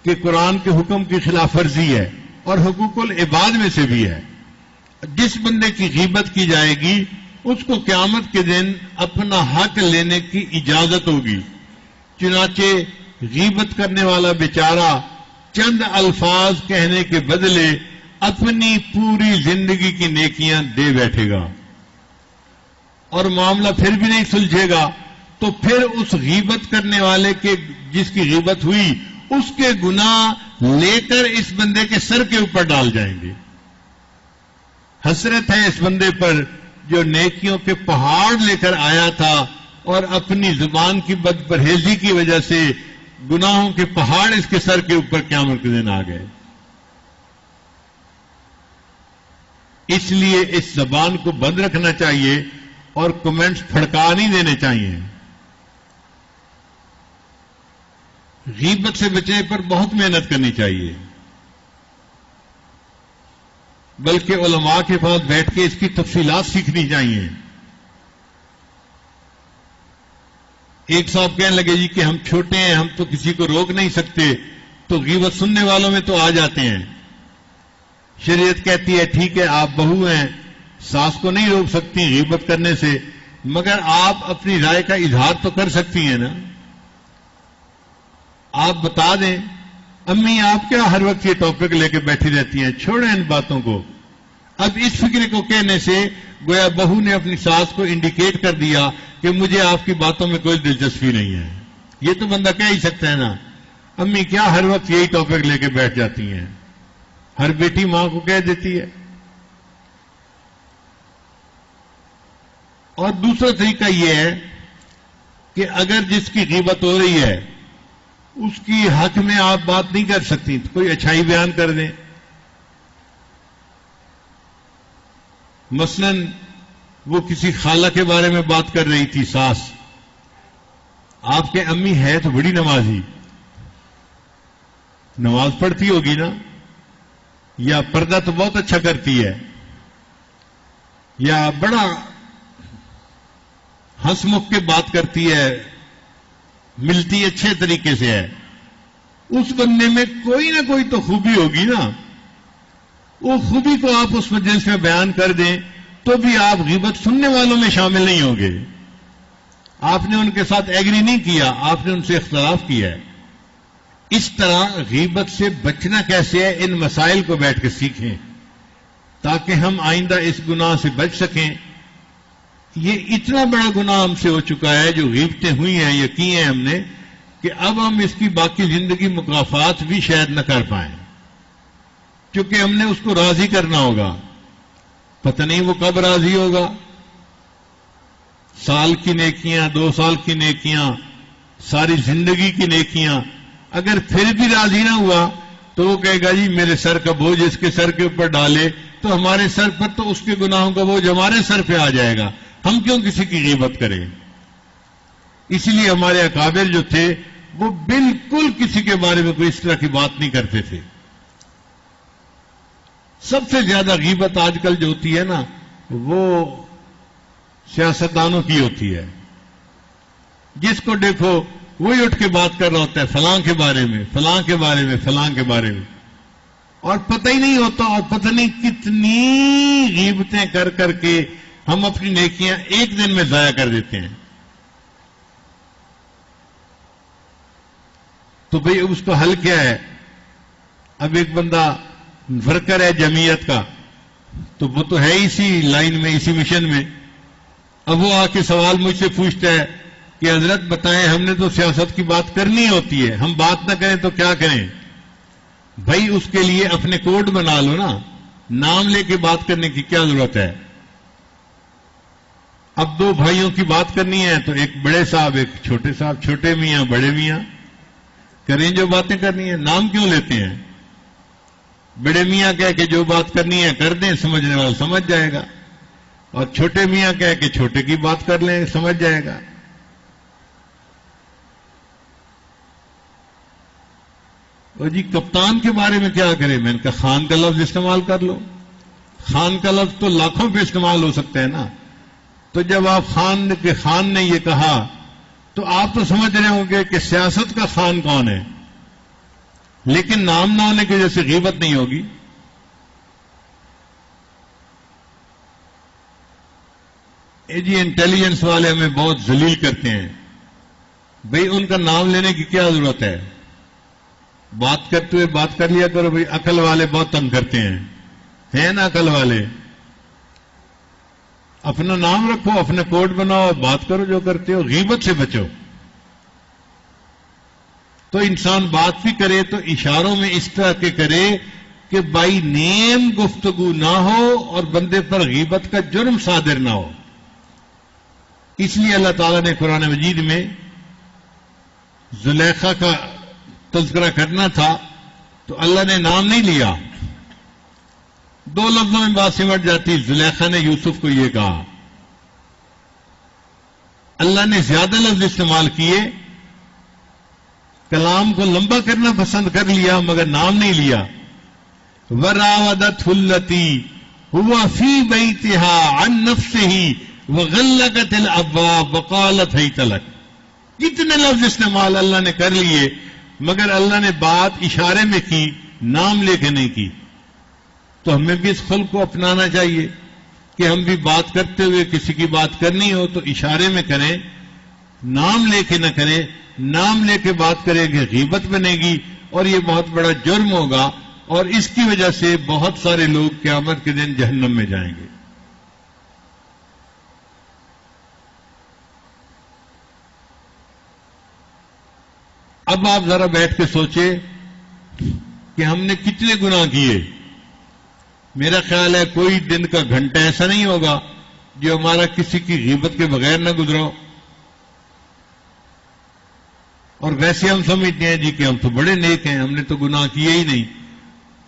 Speaker 1: کہ قرآن کے حکم کی خلاف ورزی ہے، اور حقوق العباد میں سے بھی ہے۔ جس بندے کی غیبت کی جائے گی اس کو قیامت کے دن اپنا حق لینے کی اجازت ہوگی، چنانچہ غیبت کرنے والا بیچارہ چند الفاظ کہنے کے بدلے اپنی پوری زندگی کی نیکیاں دے بیٹھے گا، اور معاملہ پھر بھی نہیں سلجھے گا، تو پھر اس غیبت کرنے والے کے جس کی غیبت ہوئی اس کے گناہ لے کر اس بندے کے سر کے اوپر ڈال جائیں گے۔ حسرت ہے اس بندے پر جو نیکیوں کے پہاڑ لے کر آیا تھا اور اپنی زبان کی بد پرہیزی کی وجہ سے گناہوں کے پہاڑ اس کے سر کے اوپر قیامت کے دن آ گئے۔ اس لیے اس زبان کو بند رکھنا چاہیے اور کمنٹس پھڑکا نہیں دینے چاہیے۔ غیبت سے بچنے پر بہت محنت کرنی چاہیے، بلکہ علماء کے پاس بیٹھ کے اس کی تفصیلات سیکھنی چاہیے۔ ایک صاحب کہنے لگے جی کہ ہم چھوٹے ہیں، ہم تو کسی کو روک نہیں سکتے، تو غیبت سننے والوں میں تو آ جاتے ہیں۔ شریعت کہتی ہے ٹھیک ہے آپ بہو ہیں، ساس کو نہیں روک سکتی غیبت کرنے سے، مگر آپ اپنی رائے کا اظہار تو کر سکتی ہیں نا۔ آپ بتا دیں امی آپ کیا ہر وقت یہ ٹاپک لے کے بیٹھی رہتی ہیں، چھوڑیں ان باتوں کو۔ اب اس فکر کو کہنے سے گویا بہو نے اپنی ساس کو انڈیکیٹ کر دیا کہ مجھے آپ کی باتوں میں کوئی دلچسپی نہیں ہے۔ یہ تو بندہ کہہ ہی سکتا ہے نا، امی کیا ہر وقت یہی ٹاپک لے کے بیٹھ جاتی ہیں، ہر بیٹی ماں کو کہہ دیتی ہے۔ اور دوسرا طریقہ یہ ہے کہ اگر جس کی غیبت ہو رہی ہے اس کی حق میں آپ بات نہیں کر سکتی تو کوئی اچھائی بیان کر دیں۔ مثلا وہ کسی خالہ کے بارے میں بات کر رہی تھی ساس، آپ کے امی ہے تو بڑی نمازی، نماز پڑھتی ہوگی نا، یا پردہ تو بہت اچھا کرتی ہے، یا بڑا ہنس مکھ کے بات کرتی ہے، ملتی اچھے طریقے سے ہے، اس بندے میں کوئی نہ کوئی تو خوبی ہوگی نا، وہ خوبی کو آپ اس مجلس میں بیان کر دیں تو بھی آپ غیبت سننے والوں میں شامل نہیں ہوں گے۔ آپ نے ان کے ساتھ ایگری نہیں کیا، آپ نے ان سے اختلاف کیا ہے۔ اس طرح غیبت سے بچنا کیسے ہے، ان مسائل کو بیٹھ کے سیکھیں تاکہ ہم آئندہ اس گناہ سے بچ سکیں۔ یہ اتنا بڑا گناہ ہم سے ہو چکا ہے جو غیبتیں ہوئی ہیں یا کی ہیں ہم نے، کہ اب ہم اس کی باقی زندگی مکافات بھی شاید نہ کر پائیں، کیونکہ ہم نے اس کو راضی کرنا ہوگا۔ پتہ نہیں وہ کب راضی ہوگا، سال کی نیکیاں، 2 سال کی نیکیاں، ساری زندگی کی نیکیاں، اگر پھر بھی راضی نہ ہوا تو وہ کہے گا جی میرے سر کا بوجھ اس کے سر کے اوپر ڈالے تو ہمارے سر پر تو اس کے گناہوں کا بوجھ ہمارے سر پہ آ جائے گا، ہم کیوں کسی کی غیبت کریں؟ اسی لیے ہمارے اکابر جو تھے وہ بالکل کسی کے بارے میں کوئی اس طرح کی بات نہیں کرتے تھے۔ سب سے زیادہ غیبت آج کل جو ہوتی ہے نا وہ سیاستدانوں کی ہوتی ہے، جس کو دیکھو وہی اٹھ کے بات کر رہا ہوتا ہے فلاں کے بارے میں، فلاں کے بارے میں، فلاں کے بارے میں، اور پتہ ہی نہیں ہوتا، اور پتہ نہیں کتنی غیبتیں کر کر کے ہم اپنی نیکیاں ایک دن میں ضائع کر دیتے ہیں۔ تو بھئی اس کا حل کیا ہے؟ اب ایک بندہ ورکر ہے جمعیت کا، تو وہ تو ہے اسی لائن میں، اسی مشن میں، اب وہ آ کے سوال مجھ سے پوچھتا ہے کہ حضرت بتائیں ہم نے تو سیاست کی بات کرنی ہوتی ہے، ہم بات نہ کریں تو کیا کریں؟ بھائی اس کے لیے اپنے کوڈ بنا لو نا، نام لے کے بات کرنے کی کیا ضرورت ہے؟ اب 2 بھائیوں کی بات کرنی ہے تو ایک بڑے صاحب ایک چھوٹے صاحب، چھوٹے میاں بڑے میاں، کریں جو باتیں کرنی ہیں، نام کیوں لیتے ہیں؟ بڑے میاں کہہ کے جو بات کرنی ہے کر دیں، سمجھنے والا سمجھ جائے گا، اور چھوٹے میاں کہہ کے چھوٹے کی بات کر لیں، سمجھ جائے گا۔ اور جی کپتان کے بارے میں کیا کریں؟ میں نے کہا خان کا لفظ استعمال کر لو، خان کا لفظ تو لاکھوں پہ استعمال ہو سکتا ہے نا۔ تو جب آپ خان نے یہ کہا تو آپ تو سمجھ رہے ہوں گے کہ سیاست کا خان کون ہے، لیکن نام نہ ہونے کی وجہ سے غیبت نہیں ہوگی۔ جی انٹیلیجنس والے ہمیں بہت ذلیل کرتے ہیں، بھئی ان کا نام لینے کی کیا ضرورت ہے؟ بات کرتے ہوئے بات کر لیا کرو، بھئی عقل والے بہت تنگ کرتے ہیں نا عقل والے، اپنا نام رکھو، اپنا کوڈ بناؤ، بات کرو جو کرتے ہو، غیبت سے بچو۔ تو انسان بات بھی کرے تو اشاروں میں اس طرح کے کرے کہ بائی نیم گفتگو نہ ہو اور بندے پر غیبت کا جرم صادر نہ ہو۔ اس لیے اللہ تعالیٰ نے قرآن مجید میں زلیخا کا تذکرہ کرنا تھا تو اللہ نے نام نہیں لیا، 2 لفظوں میں بات سمٹ جاتی۔ زلیخا نے یوسف کو یہ کہا، اللہ نے زیادہ لفظ استعمال کیے، کلام کو لمبا کرنا پسند کر لیا مگر نام نہیں لیا۔ وراودته التي هو في بيتها عن نفسه وغلقت الابواب وقالت هيت لك۔ کتنے لفظ استعمال اللہ نے کر لیے، مگر اللہ نے بات اشارے میں کی، نام لے کے نہیں کی. تو ہمیں بھی اس خلق کو اپنانا چاہیے کہ ہم بھی بات کرتے ہوئے کسی کی بات کرنی ہو تو اشارے میں کریں، نام لے کے نہ کریں. نام لے کے بات کریں گے غیبت بنے گی اور یہ بہت بڑا جرم ہوگا، اور اس کی وجہ سے بہت سارے لوگ قیامت کے دن جہنم میں جائیں گے. اب آپ ذرا بیٹھ کے سوچیں کہ ہم نے کتنے گناہ کیے. میرا خیال ہے کوئی دن کا گھنٹہ ایسا نہیں ہوگا جو ہمارا کسی کی غیبت کے بغیر نہ گزرو. اور ویسے ہم سمجھتے ہیں جی کہ ہم تو بڑے نیک ہیں، ہم نے تو گناہ کیے ہی نہیں.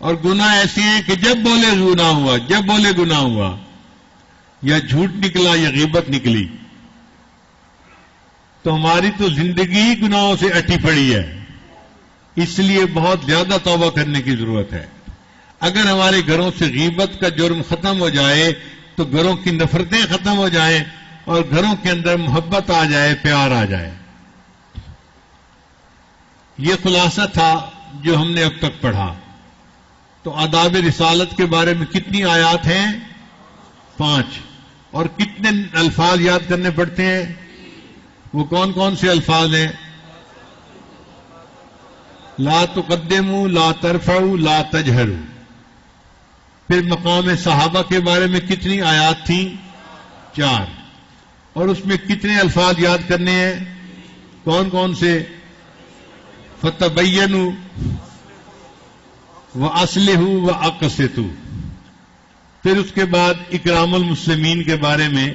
Speaker 1: اور گناہ ایسے ہیں کہ جب بولے گناہ ہوا، جب بولے گناہ ہوا، یا جھوٹ نکلا یا غیبت نکلی. تو ہماری تو زندگی ہی گناہوں سے اٹی پڑی ہے. اس لیے بہت زیادہ توبہ کرنے کی ضرورت ہے. اگر ہمارے گھروں سے غیبت کا جرم ختم ہو جائے تو گھروں کی نفرتیں ختم ہو جائیں اور گھروں کے اندر محبت آ جائے، پیار آ جائے. یہ خلاصہ تھا جو ہم نے اب تک پڑھا. تو آداب رسالت کے بارے میں کتنی آیات ہیں؟ 5. اور کتنے الفاظ یاد کرنے پڑتے ہیں؟ وہ کون کون سے الفاظ ہیں؟ لا تقدموا، لا ترفعوا، لا تجہروا. پھر مقام صحابہ کے بارے میں کتنی آیات تھیں؟ 4. اور اس میں کتنے الفاظ یاد کرنے ہیں؟ کون کون سے؟ فتبینوا واصلحوا واقسطوا. پھر اس کے بعد اکرام المسلمین کے بارے میں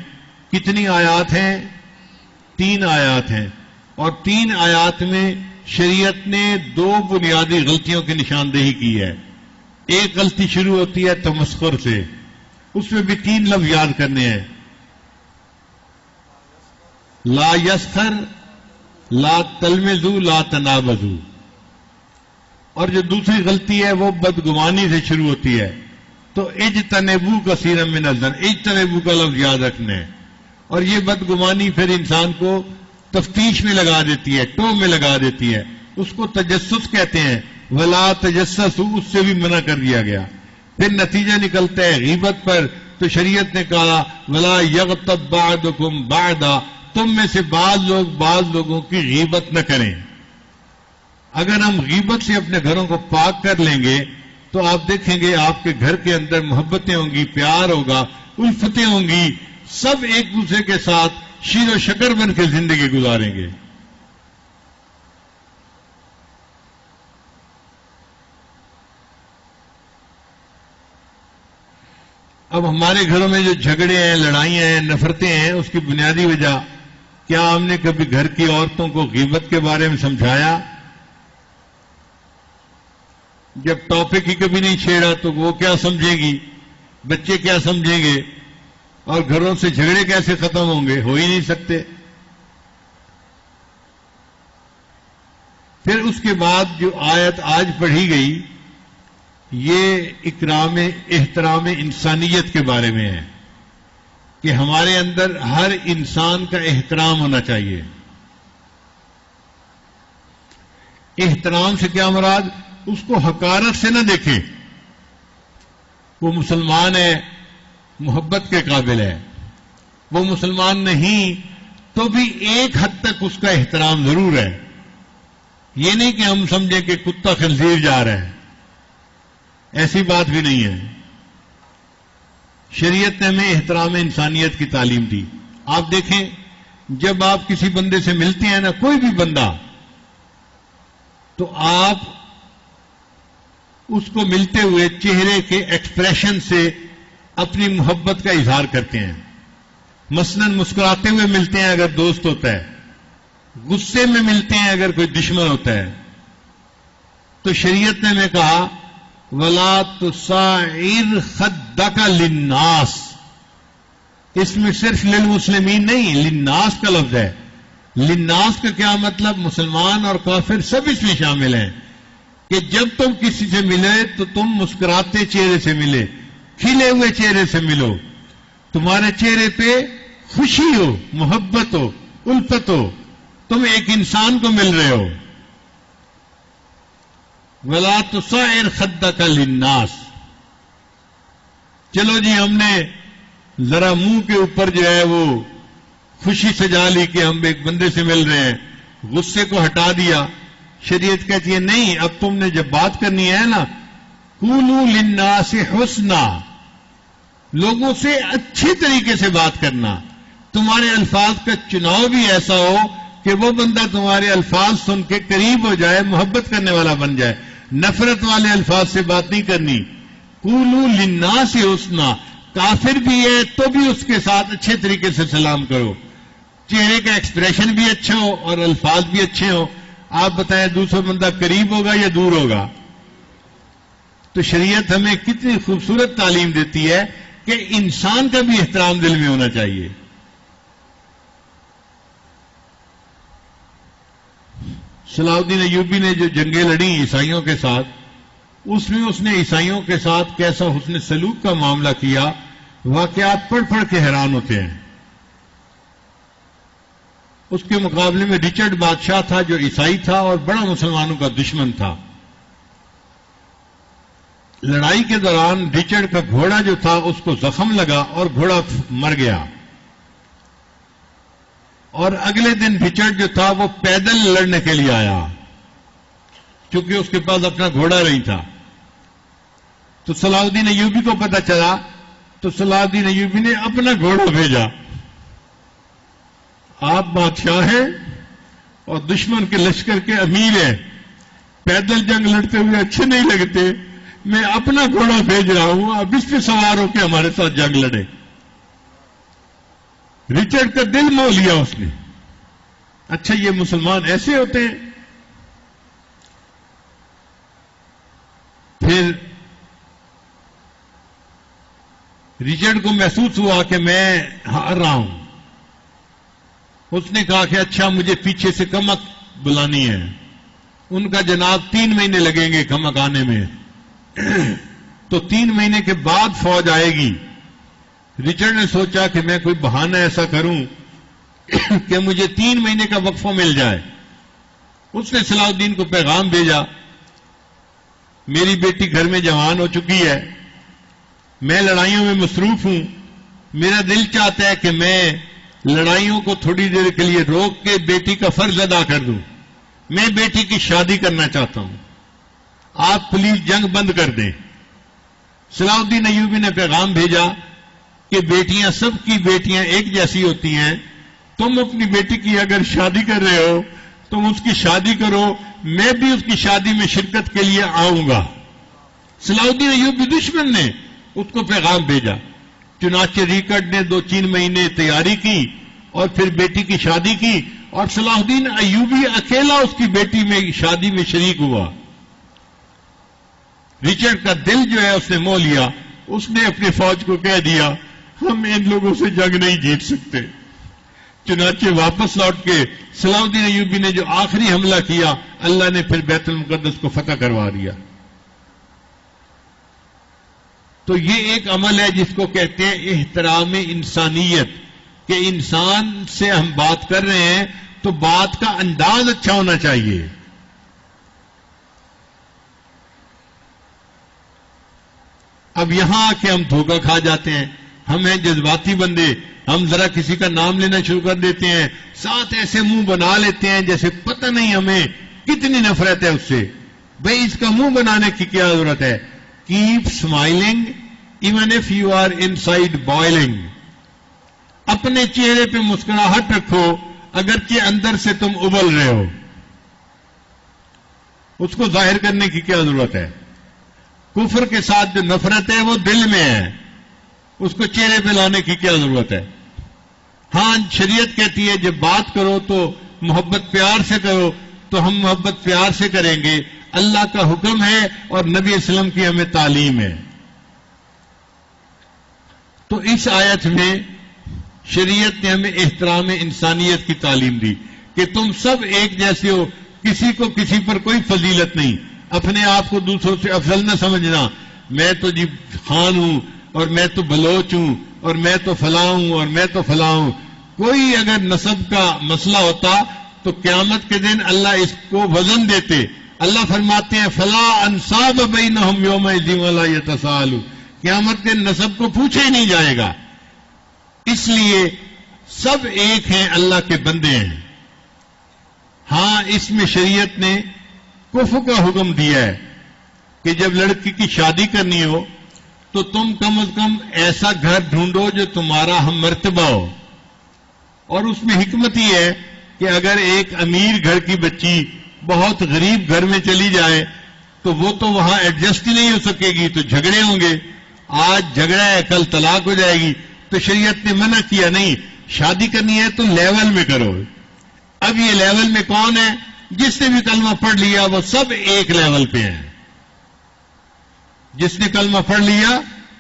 Speaker 1: کتنی آیات ہیں؟ 3 آیات ہیں. اور 3 آیات میں شریعت نے 2 بنیادی غلطیوں کی نشاندہی کی ہے. ایک غلطی شروع ہوتی ہے تمسخر سے، اس میں بھی 3 لفظ یاد کرنے ہیں: لا یسخر، لا تلمزوا، لا تنابزوا. اور جو دوسری غلطی ہے وہ بدگمانی سے شروع ہوتی ہے. تو اجتنبوا کثیرا من الظن، اجتنبوا کا لفظ یاد رکھنا ہے. اور یہ بدگمانی پھر انسان کو تفتیش میں لگا دیتی ہے، ٹو میں لگا دیتی ہے. اس کو تجسس کہتے ہیں. ولا تجسسوا، اس سے بھی منع کر دیا گیا. پھر نتیجہ نکلتا ہے غیبت پر. تو شریعت نے کہا ولا یغتب بعضکم بعضا، تم میں سے بعض لوگ بعض لوگوں کی غیبت نہ کریں. اگر ہم غیبت سے اپنے گھروں کو پاک کر لیں گے تو آپ دیکھیں گے آپ کے گھر کے اندر محبتیں ہوں گی، پیار ہوگا، الفتیں ہوں گی، سب ایک دوسرے کے ساتھ شیر و شکر بن کے زندگی گزاریں گے. اب ہمارے گھروں میں جو جھگڑے ہیں، لڑائیاں ہیں، نفرتیں ہیں، اس کی بنیادی وجہ کیا ہم نے کبھی گھر کی عورتوں کو غیبت کے بارے میں سمجھایا؟ جب ٹاپک ہی کبھی نہیں چھیڑا تو وہ کیا سمجھے گی، بچے کیا سمجھیں گے، اور گھروں سے جھگڑے کیسے ختم ہوں گے؟ ہو ہی نہیں سکتے. پھر اس کے بعد جو آیت آج پڑھی گئی یہ احترام انسانیت کے بارے میں ہے کہ ہمارے اندر ہر انسان کا احترام ہونا چاہیے. احترام سے کیا مراد؟ اس کو حقارت سے نہ دیکھیں. وہ مسلمان ہے، محبت کے قابل ہے. وہ مسلمان نہیں تو بھی ایک حد تک اس کا احترام ضرور ہے. یہ نہیں کہ ہم سمجھیں کہ کتا خنزیر جا رہا ہے، ایسی بات بھی نہیں ہے. شریعت نے ہمیں احترام انسانیت کی تعلیم دی. آپ دیکھیں جب آپ کسی بندے سے ملتے ہیں نا، کوئی بھی بندہ، تو آپ اس کو ملتے ہوئے چہرے کے ایکسپریشن سے اپنی محبت کا اظہار کرتے ہیں. مثلاً مسکراتے ہوئے ملتے ہیں اگر دوست ہوتا ہے، غصے میں ملتے ہیں اگر کوئی دشمن ہوتا ہے. تو شریعت نے ہمیں کہا وَلَا تُسَعِّرْ خَدَّكَ لِلنَّاسِ. اس میں صرف للمسلمین نہیں، للناس کا لفظ ہے. للناس کا کیا مطلب؟ مسلمان اور کافر سب اس میں شامل ہیں کہ جب تم کسی سے ملے تو تم مسکراتے چہرے سے ملے، کھلے ہوئے چہرے سے ملو، تمہارے چہرے پہ خوشی ہو، محبت ہو، الفت ہو. تم ایک انسان کو مل رہے ہو. وَلَا تُصَعِّرْ خَدَّكَ لِلنَّاسِ. چلو جی ہم نے ذرا منہ کے اوپر جو ہے وہ خوشی سجا لی کہ ہم ایک بندے سے مل رہے ہیں, غصے کو ہٹا دیا. شریعت کہتی ہے نہیں, اب تم نے جب بات کرنی ہے نا, قُولُوا لِلنَّاسِ حُسْنًا, لوگوں سے اچھی طریقے سے بات کرنا. تمہارے الفاظ کا چناؤ بھی ایسا ہو کہ وہ بندہ تمہارے الفاظ سن کے قریب ہو جائے, محبت کرنے والا بن جائے. نفرت والے الفاظ سے بات نہیں کرنی. قُولُوا لِلنَّاسِ حُسْنًا, کافر بھی ہے تو بھی اس کے ساتھ اچھے طریقے سے سلام کرو. چہرے کا ایکسپریشن بھی اچھا ہو اور الفاظ بھی اچھے ہو. آپ بتائیں دوسرا بندہ قریب ہوگا یا دور ہوگا؟ تو شریعت ہمیں کتنی خوبصورت تعلیم دیتی ہے کہ انسان کا بھی احترام دل میں ہونا چاہیے. صلاح الدین ایوبی نے جو جنگیں لڑی عیسائیوں کے ساتھ, اس میں اس نے عیسائیوں کے ساتھ کیسا حسن سلوک کا معاملہ کیا, واقعات پڑھ پڑھ کے حیران ہوتے ہیں. اس کے مقابلے میں رچرڈ بادشاہ تھا جو عیسائی تھا اور بڑا مسلمانوں کا دشمن تھا. لڑائی کے دوران رچرڈ کا گھوڑا جو تھا اس کو زخم لگا اور گھوڑا مر گیا, اور اگلے دن رچرڈ جو تھا وہ پیدل لڑنے کے لیے آیا, چونکہ اس کے پاس اپنا گھوڑا نہیں تھا. تو صلاح الدین ایوبی کو پتہ چلا تو صلاح الدین ایوبی نے اپنا گھوڑا بھیجا. آپ بادشاہ ہیں اور دشمن کے لشکر کے امیر ہیں, پیدل جنگ لڑتے ہوئے اچھے نہیں لگتے, میں اپنا گھوڑا بھیج رہا ہوں, اب اس پہ سوار ہو کے ہمارے ساتھ جنگ لڑے. رچرڈ کا دل موہ لیا اس نے. اچھا یہ مسلمان ایسے ہوتے ہیں. پھر رچرڈ کو محسوس ہوا کہ میں ہار رہا ہوں. اس نے کہا کہ اچھا مجھے پیچھے سے کمک بلانی ہے. ان کا جناب 3 مہینے لگیں گے کمک آنے میں, تو 3 مہینے کے بعد فوج آئے گی. رچرڈ نے سوچا کہ میں کوئی بہانہ ایسا کروں کہ مجھے 3 مہینے کا وقفہ مل جائے. اس نے صلاح الدین کو پیغام بھیجا, میری بیٹی گھر میں جوان ہو چکی ہے, میں لڑائیوں میں مصروف ہوں, میرا دل چاہتا ہے کہ میں لڑائیوں کو تھوڑی دیر کے لیے روک کے بیٹی کا فرض ادا کر دوں, میں بیٹی کی شادی کرنا چاہتا ہوں, آپ پلیز جنگ بند کر دیں. صلاح الدین ایوبی نے پیغام بھیجا کہ بیٹیاں, سب کی بیٹیاں ایک جیسی ہوتی ہیں, تم اپنی بیٹی کی اگر شادی کر رہے ہو تم اس کی شادی کرو, میں بھی اس کی شادی میں شرکت کے لیے آؤں گا. صلاح الدین ایوبی دشمن نے اس کو پیغام بھیجا. چنانچہ رچرڈ نے 2-3 مہینے تیاری کی اور پھر بیٹی کی شادی کی, اور صلاح الدین ایوبی اکیلا اس کی بیٹی میں شادی میں شریک ہوا. رچرڈ کا دل جو ہے اس نے موہ لیا. اس نے اپنی فوج کو کہہ دیا ہم ان لوگوں سے جنگ نہیں جیت سکتے. چنانچہ واپس لوٹ کے صلاح الدین ایوبی نے جو آخری حملہ کیا, اللہ نے پھر بیت المقدس کو فتح کروا دیا. تو یہ ایک عمل ہے جس کو کہتے ہیں احترام انسانیت, کہ انسان سے ہم بات کر رہے ہیں تو بات کا انداز اچھا ہونا چاہیے. اب یہاں آ کے ہم دھوکہ کھا جاتے ہیں, ہم ہیں جذباتی بندے, ہم ذرا کسی کا نام لینا شروع کر دیتے ہیں, ساتھ ایسے منہ بنا لیتے ہیں جیسے پتہ نہیں ہمیں کتنی نفرت ہے اس سے. بھئی اس کا منہ بنانے کی کیا ضرورت ہے؟ Keep smiling even if you are inside boiling. اپنے چہرے پہ مسکراہٹ رکھو اگرچہ اندر سے تم ابل رہے ہو. اس کو ظاہر کرنے کی کیا ضرورت ہے؟ کفر کے ساتھ جو نفرت ہے وہ دل میں ہے, اس کو چہرے پہ لانے کی کیا ضرورت ہے؟ ہاں شریعت کہتی ہے جب بات کرو تو محبت پیار سے کرو, تو ہم محبت پیار سے کریں گے. اللہ کا حکم ہے اور نبی صلی اللہ علیہ وسلم کی ہمیں تعلیم ہے. تو اس آیت میں شریعت نے ہمیں احترام انسانیت کی تعلیم دی کہ تم سب ایک جیسے ہو, کسی کو کسی پر کوئی فضیلت نہیں. اپنے آپ کو دوسروں سے افضل نہ سمجھنا, میں تو جی خان ہوں اور میں تو بلوچ ہوں اور میں تو فلاں ہوں اور میں تو فلاں ہوں. کوئی اگر نسب کا مسئلہ ہوتا تو قیامت کے دن اللہ اس کو وزن دیتے. اللہ فرماتے ہیں فلا انصاب بینہم یومئذ ولا یتساءلون، قیامت کے نسب کو پوچھا ہی نہیں جائے گا. اس لیے سب ایک ہیں، اللہ کے بندے ہیں. ہاں اس میں شریعت نے کفر کا حکم دیا ہے کہ جب لڑکی کی شادی کرنی ہو تو تم کم از کم ایسا گھر ڈھونڈو جو تمہارا ہم مرتبہ ہو. اور اس میں حکمت یہ ہے کہ اگر ایک امیر گھر کی بچی بہت غریب گھر میں چلی جائے تو وہ تو وہاں ایڈجسٹ ہی نہیں ہو سکے گی، تو جھگڑے ہوں گے. آج جھگڑا ہے، کل طلاق ہو جائے گی. تو شریعت نے منع کیا نہیں، شادی کرنی ہے تو لیول میں کرو. اب یہ لیول میں کون ہے؟ جس نے بھی کلمہ پڑھ لیا وہ سب ایک لیول پہ ہیں. جس نے کلمہ پڑھ لیا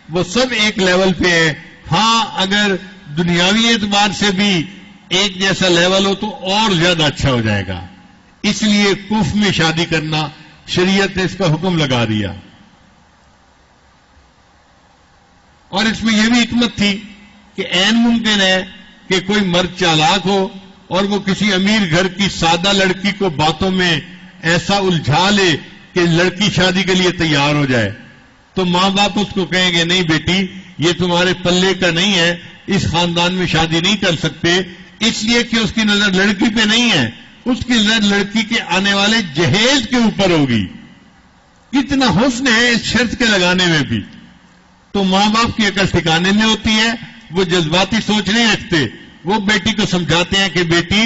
Speaker 1: وہ سب ایک لیول پہ ہے. ہاں اگر دنیاوی اعتبار سے بھی ایک جیسا لیول ہو تو اور زیادہ اچھا ہو جائے گا. اس لیے کفر میں شادی کرنا شریعت نے اس کا حکم لگا دیا. اور اس میں یہ بھی حکمت تھی کہ عین ممکن ہے کہ کوئی مرد چالاک ہو اور وہ کسی امیر گھر کی سادہ لڑکی کو باتوں میں ایسا الجھا لے کہ لڑکی شادی کے لیے تیار ہو جائے. تو ماں باپ اس کو کہیں گے نہیں بیٹی یہ تمہارے پلے کا نہیں ہے، اس خاندان میں شادی نہیں کر سکتے، اس لیے کہ اس کی نظر لڑکی پہ نہیں ہے، اس کی نظر لڑکی کے آنے والے جہیز کے اوپر ہوگی. کتنا حسن ہے اس شرط کے لگانے میں بھی. تو ماں باپ کی عقل ٹھکانے میں ہوتی ہے، وہ جذباتی سوچ نہیں رکھتے. وہ بیٹی کو سمجھاتے ہیں کہ بیٹی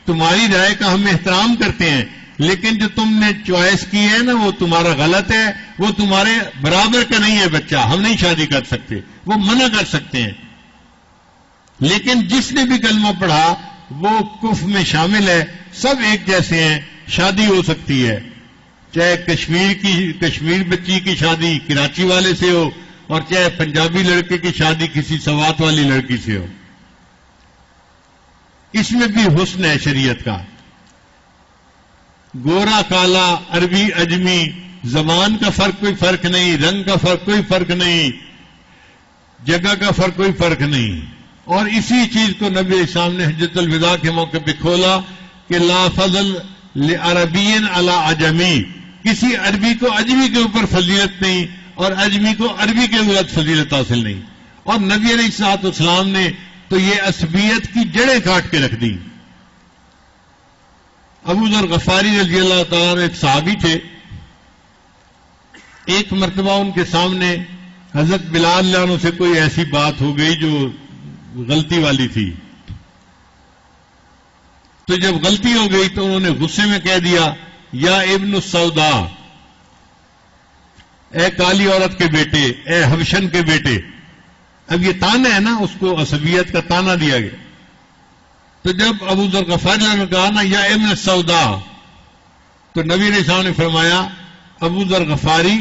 Speaker 1: تمہاری رائے کا ہم احترام کرتے ہیں، لیکن جو تم نے چوائس کی ہے نا وہ تمہارا غلط ہے، وہ تمہارے برابر کا نہیں ہے بچہ، ہم نہیں شادی کر سکتے. وہ منع کر سکتے ہیں. لیکن جس نے بھی کلمہ پڑھا وہ کفر میں شامل ہے. سب ایک جیسے ہیں، شادی ہو سکتی ہے. چاہے کشمیر بچی کی شادی کراچی والے سے ہو اور چاہے پنجابی لڑکے کی شادی کسی سوات والی لڑکی سے ہو. اس میں بھی حسن ہے شریعت کا. گورا کالا، عربی اجمی، زبان کا فرق کوئی فرق نہیں، رنگ کا فرق کوئی فرق نہیں، جگہ کا فرق کوئی فرق نہیں. اور اسی چیز کو نبی علیہ السلام نے حجۃ الوداع کے موقع پہ کھولا کہ لا فضل لعربی علی عجمی، کسی عربی کو اجمی کے اوپر فضیلت نہیں اور اجمی کو عربی کے اوپر فضیلت حاصل نہیں. اور نبی علیہ الصلوۃ والسلام نے تو یہ عصبیت کی جڑیں کاٹ کے رکھ دی. ابو ذر غفاری رضی اللہ تعالیٰ عنہ ایک صحابی تھے. ایک مرتبہ ان کے سامنے حضرت بلال رضی اللہ عنہ سے کوئی ایسی بات ہو گئی جو غلطی والی تھی. تو جب غلطی ہو گئی تو انہوں نے غصے میں کہہ دیا یا ابن السودا، اے کالی عورت کے بیٹے، اے حبشن کے بیٹے. اب یہ تانا ہے نا، اس کو عصبیت کا تانا دیا گیا. تو جب ابو ذر غفاری نے کہا نا یا ابن السودا، تو نبی علیہ السلام نے فرمایا ابو ذر غفاری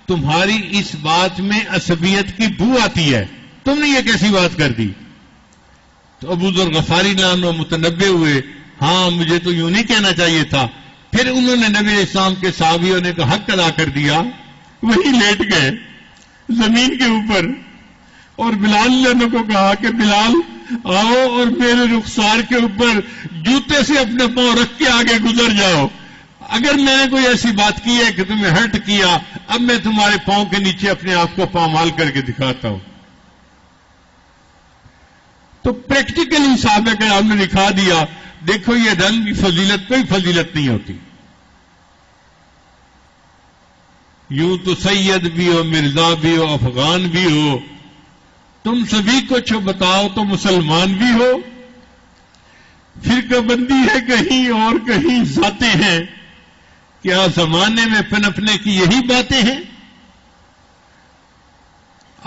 Speaker 1: تمہاری اس بات میں عصبیت کی بو آتی ہے، تم نے یہ کیسی بات کر دی؟ تو ابو ذر غفاری نے متنبع ہوئے، ہاں مجھے تو یوں نہیں کہنا چاہیے تھا. پھر انہوں نے نبی علیہ السلام کے صحابیوں نے کا حق ادا کر دیا، وہی لیٹ گئے زمین کے اوپر اور بلال نے کو کہا کہ بلال آؤ اور میرے رخسار کے اوپر جوتے سے اپنے پاؤں رکھ کے آگے گزر جاؤ. اگر میں نے کوئی ایسی بات کی ہے کہ تمہیں ہرٹ کیا، اب میں تمہارے پاؤں کے نیچے اپنے آپ کو پامال کر کے دکھاتا ہوں. تو پریکٹیکلی صحابہ کرام نے دکھا دیا، دیکھو یہ رنگ کی فضیلت کوئی فضیلت نہیں ہوتی. یوں تو سید بھی ہو، مرزا بھی ہو، افغان بھی ہو، تم سبھی کچھ بتاؤ تو مسلمان بھی ہو. فرقہ بندی ہے کہیں اور کہیں ذاتیں ہیں، کیا زمانے میں پنپنے کی یہی باتیں ہیں؟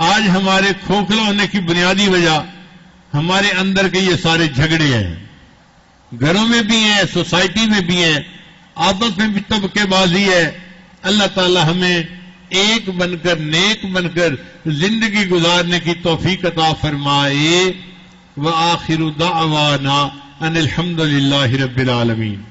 Speaker 1: آج ہمارے کھوکھلا ہونے کی بنیادی وجہ ہمارے اندر کے یہ سارے جھگڑے ہیں. گھروں میں بھی ہیں، سوسائٹی میں بھی ہیں، آپس میں بھی طبقے بازی ہے. اللہ تعالی ہمیں ایک بن کر نیک بن کر زندگی گزارنے کی توفیق عطا فرمائے. وآخر دعوانا ان الحمد للہ رب العالمین.